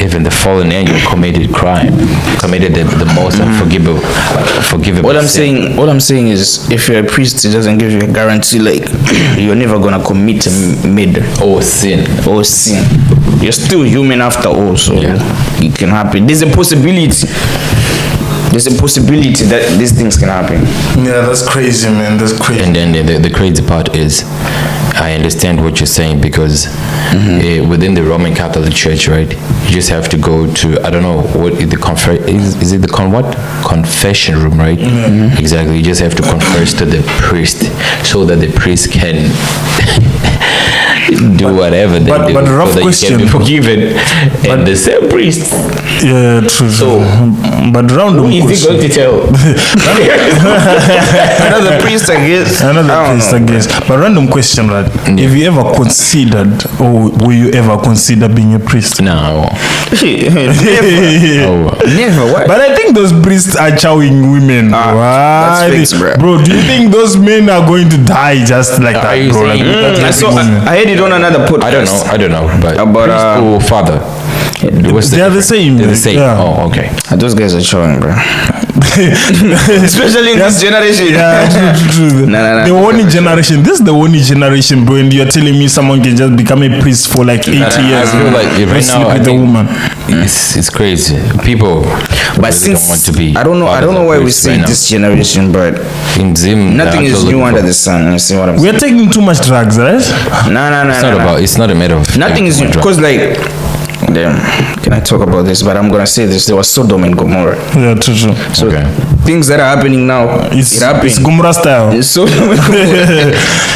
B: Even the fallen angel committed crime, committed the most unforgivable, forgivable.
C: what I'm
B: sin.
C: saying is, if you're a priest, it doesn't give you a guarantee like you're never gonna commit a murder
B: or sin.
C: or sin. You're still human after all, so
B: Yeah.
C: it can happen. There's a possibility. There's a possibility that these things can happen.
A: Yeah, that's crazy, man. That's crazy.
B: And then the crazy part is, I understand what you're saying because within the Roman Catholic Church, right? You just have to go to, I don't know what is it the confession room, right? Exactly. You just have to confess to the priest so that the priest can do whatever they
A: but
B: do
A: the rough
B: so that
A: question-
B: you can be forgiven. And the same priest,
A: Yeah, true.
B: So,
A: but random
B: who is he
A: question.
B: going to tell?
C: Another priest, I guess.
A: Another
C: I don't
A: priest,
C: know.
A: I guess. But random question, right? Have you ever considered, or will you ever consider being a priest?
B: No.
C: Never.
B: Oh.
C: Never. What?
A: But I think those priests are chowing women.
C: that's
A: Why?
C: fixed, bro.
A: Bro, do you think those men are going to die just like
B: Are
A: that,
B: you
A: bro? Like,
B: saying-
A: without
C: I saw.
A: having women?
C: I heard it on another podcast.
B: I don't know, but
C: But,
B: priest or father? What's
A: They are the
B: difference?
A: same,
B: They're the
A: man.
B: same.
A: Yeah.
B: Oh, okay.
C: Those guys are showing, bro. Especially in this generation.
A: Yeah, true.
C: Nah.
A: The only generation. This is the only generation, bro. And you're telling me someone can just become a priest for like 80 years.
B: I feel like
A: and
B: right
A: sleep
B: now, I
A: with a
B: think
A: woman.
B: it's crazy. People
C: But
B: really
C: since
B: don't want to be.
C: I don't know why we say this generation, but
B: In Zim,
C: nothing is new under the sun. You see what I'm saying?
A: We're taking too much drugs, right?
C: Nah.
B: It's not about. It's not a matter of.
C: Nothing is new
B: taking too much
C: because like damn, can I talk about this? But I'm gonna say this. There was Sodom and Gomorrah.
A: Yeah, true.
C: So things that are happening now,
A: It's
C: happened.
A: Gomorrah style.
C: It's Sodom and Gomorrah.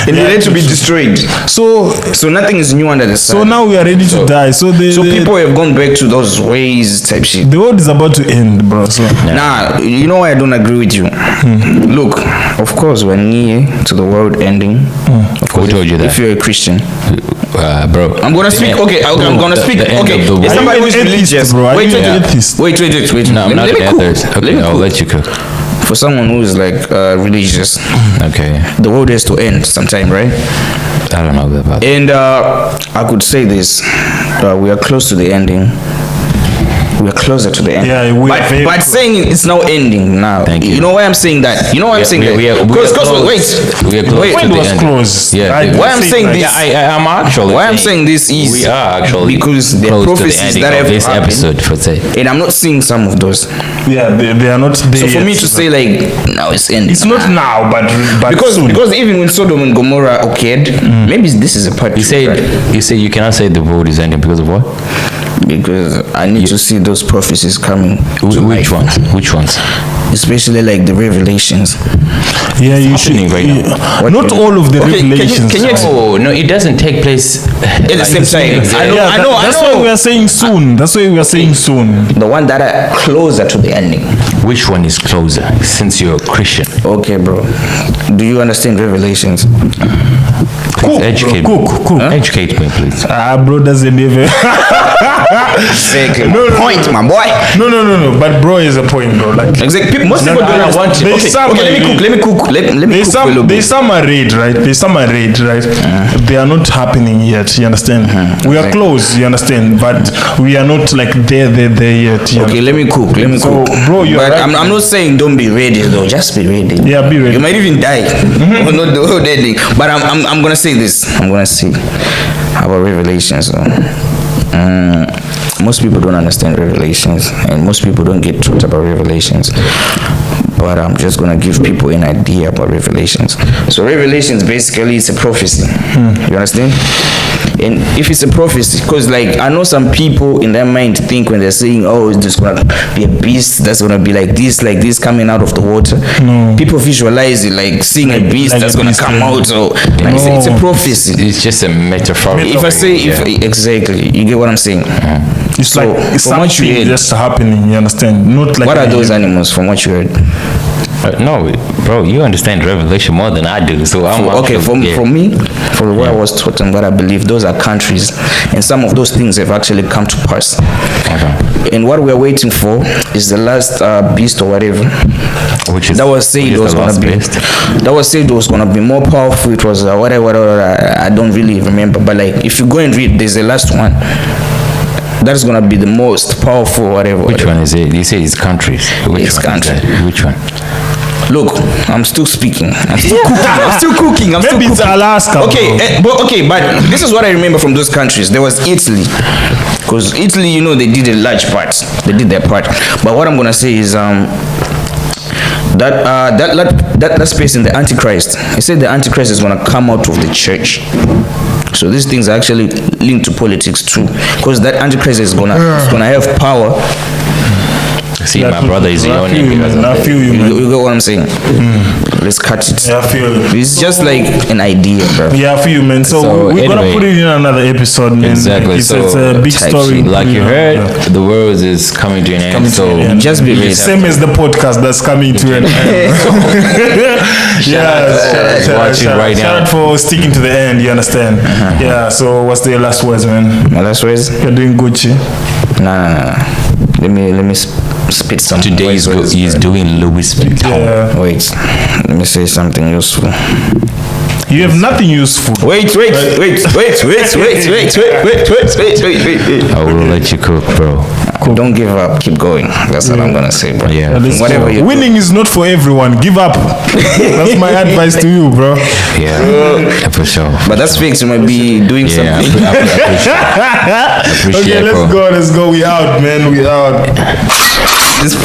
C: And they need to be destroyed.
A: So
C: nothing is new under the sun.
A: so now we are ready to die. So
C: people have gone back to those ways type shit.
A: the world is about to end, bro. So
C: Nah, you know why I don't agree with you? Look, of course we're near to the world ending. Of course,
B: Who told you that?
C: if you're a Christian.
B: Bro.
C: I'm gonna speak. Okay, I'm gonna speak. Okay, if somebody who's religious.
A: bro.
C: Wait.
B: No, I'm not an atheist. Okay, I'll let you cook.
C: For someone who is like religious,
B: Okay.
C: the world has to end sometime, right?
B: I don't know about that.
C: And I could say this: we are close to the ending. We are closer to the end.
A: Yeah, we are very
C: but
A: close.
C: saying it's now ending now.
B: Thank you.
C: You know why I'm saying that? You know why I'm saying that?
B: We are
C: Because
B: close.
C: wait.
B: We are close
C: Wait.
B: to
A: it
B: the
A: was
B: end.
A: close.
B: Yeah.
A: I
C: Why I'm
A: say
C: saying
A: like-
C: this?
B: I'm actually.
C: Why I'm saying this is
B: we are actually
C: because there are
B: close to the
C: prophecies
B: ending
C: that
B: of
C: have
B: this
C: happened.
B: episode for say.
C: And I'm not seeing some of those.
A: Yeah, they are not there.
C: So for
A: yet.
C: me to say like now it's ending.
A: it's not now, but soon.
C: because even when Sodom and Gomorrah occurred, maybe this is a part.
B: You
C: two, right?
B: say you cannot say the world is ending because of what?
C: Because I need to see those prophecies coming. to
B: Which
C: life.
B: ones? Which ones?
C: Especially like the revelations.
A: yeah, you should.
B: happening right now.
C: What
A: Not
C: do you-
A: all of the
C: Okay, can you-
A: revelations.
C: can you
B: Oh no, it doesn't take place
C: At the same time. I know.
A: That's why we are saying soon. That's why we are saying soon.
C: The one that are closer to the ending.
B: Which one is closer? Since you're a Christian,
C: Okay, bro. Do you understand revelations?
B: please educate me.
A: Cook.
B: Educate me, please.
A: Bro doesn't even.
C: Exactly.
A: No, no,
C: Point, my boy.
A: No. But bro is a point, bro. Like
C: Exactly. Most
A: No,
C: people
A: no,
C: don't
A: I want
C: understand.
A: it.
C: Okay,
A: There's some
C: okay, let me cook. Let me cook a little
A: there's
C: bit.
A: some are read, right? There's some are read, right? They are not happening yet. You understand? We are
C: Exactly.
A: close. You understand? But we are not like there yet. You
C: Okay, let me cook. Let me
A: So,
C: cook.
A: bro, you're
C: But
A: right.
C: I'm not saying don't be ready though. Just be ready.
A: Yeah, be ready.
C: You might even die. Or not the whole ending. But I'm gonna say this. I'm gonna say about revelations. Most people don't understand revelations, and most people don't get truth about revelations. But I'm just gonna give people an idea about revelations. So revelations basically it's a prophecy. You understand? And if it's a prophecy, because like I know some people in their mind think when they're saying, "Oh, there's gonna be a beast that's gonna be like this coming out of the water."
A: No.
C: People visualize it like seeing a beast
A: like
C: that's
A: a
C: gonna
A: beast,
C: come
A: yeah.
C: out. So like it's a prophecy.
B: It's just a metaphor.
C: If I say,
B: Yeah.
C: exactly, you get what I'm saying.
A: It's
C: So,
A: like it's
C: from what you
A: something
C: heard-
A: just happening. You understand? Not like
C: What are
A: a-
C: those animals from what you heard?
B: No, bro, you understand Revelation more than I do. So I'm
C: Okay,
B: actually-
C: from me, from what I was taught and what I believe, those are countries, and some of those things have actually come to pass.
B: Okay.
C: And what we are waiting for is the last beast or whatever.
B: Which is
C: That was said
B: which is
C: it was
B: the
C: gonna
B: last
C: be.
B: beast?
C: That was said it was gonna be more powerful. It was whatever. I don't really remember, but like if you go and read, there's the last one. That's gonna be the most powerful, whatever.
B: Which one is it? You say it's countries. Which
C: It's
B: one?
C: country.
B: Is that? Which one?
C: Look, I'm still speaking. I'm still cooking. I'm still cooking. I'm still
A: Maybe
C: cooking.
A: it's Alaska.
C: Okay,
A: bro.
C: but this is what I remember from those countries. There was Italy, because Italy, you know, they did a large part. They did their part. But what I'm gonna say is that space in the Antichrist. He said the Antichrist is gonna come out of the church. So these things are actually linked to politics too, because that Antichrist is gonna have power.
B: See, my brother is yawning because of
A: I
B: that.
A: feel you, man.
C: You get what I'm saying? Let's cut it.
A: Yeah, I feel you.
C: It's just like an idea, bro.
A: Yeah, I feel you, man. So,
B: So,
A: we're gonna
B: anyway.
A: put it in another episode, man.
B: Exactly,
A: It's,
B: so
A: it's a big
C: type
A: story.
C: shit.
B: Like you
A: Yeah.
B: heard, the world is coming to an end.
A: Coming to
B: So
A: an end.
C: Just be ready.
A: Same as the podcast that's coming to an end.
B: watching right now.
A: Shout out for sticking to the end. You understand? Yeah. So, what's the last words, man?
C: My last words?
A: You're doing Gucci.
C: Nah. Let me spit some.
B: today he's doing Louis Vuitton.
A: Yeah.
C: Wait. Let me say something useful.
A: You have nothing useful.
C: Wait.
B: I will let you cook, bro.
C: Don't give up. Keep going. That's what I'm gonna say, bro.
B: Yeah.
C: Whatever you do.
A: Winning is not for everyone. Give up. That's my advice to you, bro.
B: Yeah, for sure.
C: But that's fixed. You might be doing
B: Yeah, I
C: something.
B: appreciate,
A: Okay,
B: bro.
A: let's go. We out, man. We out.
C: This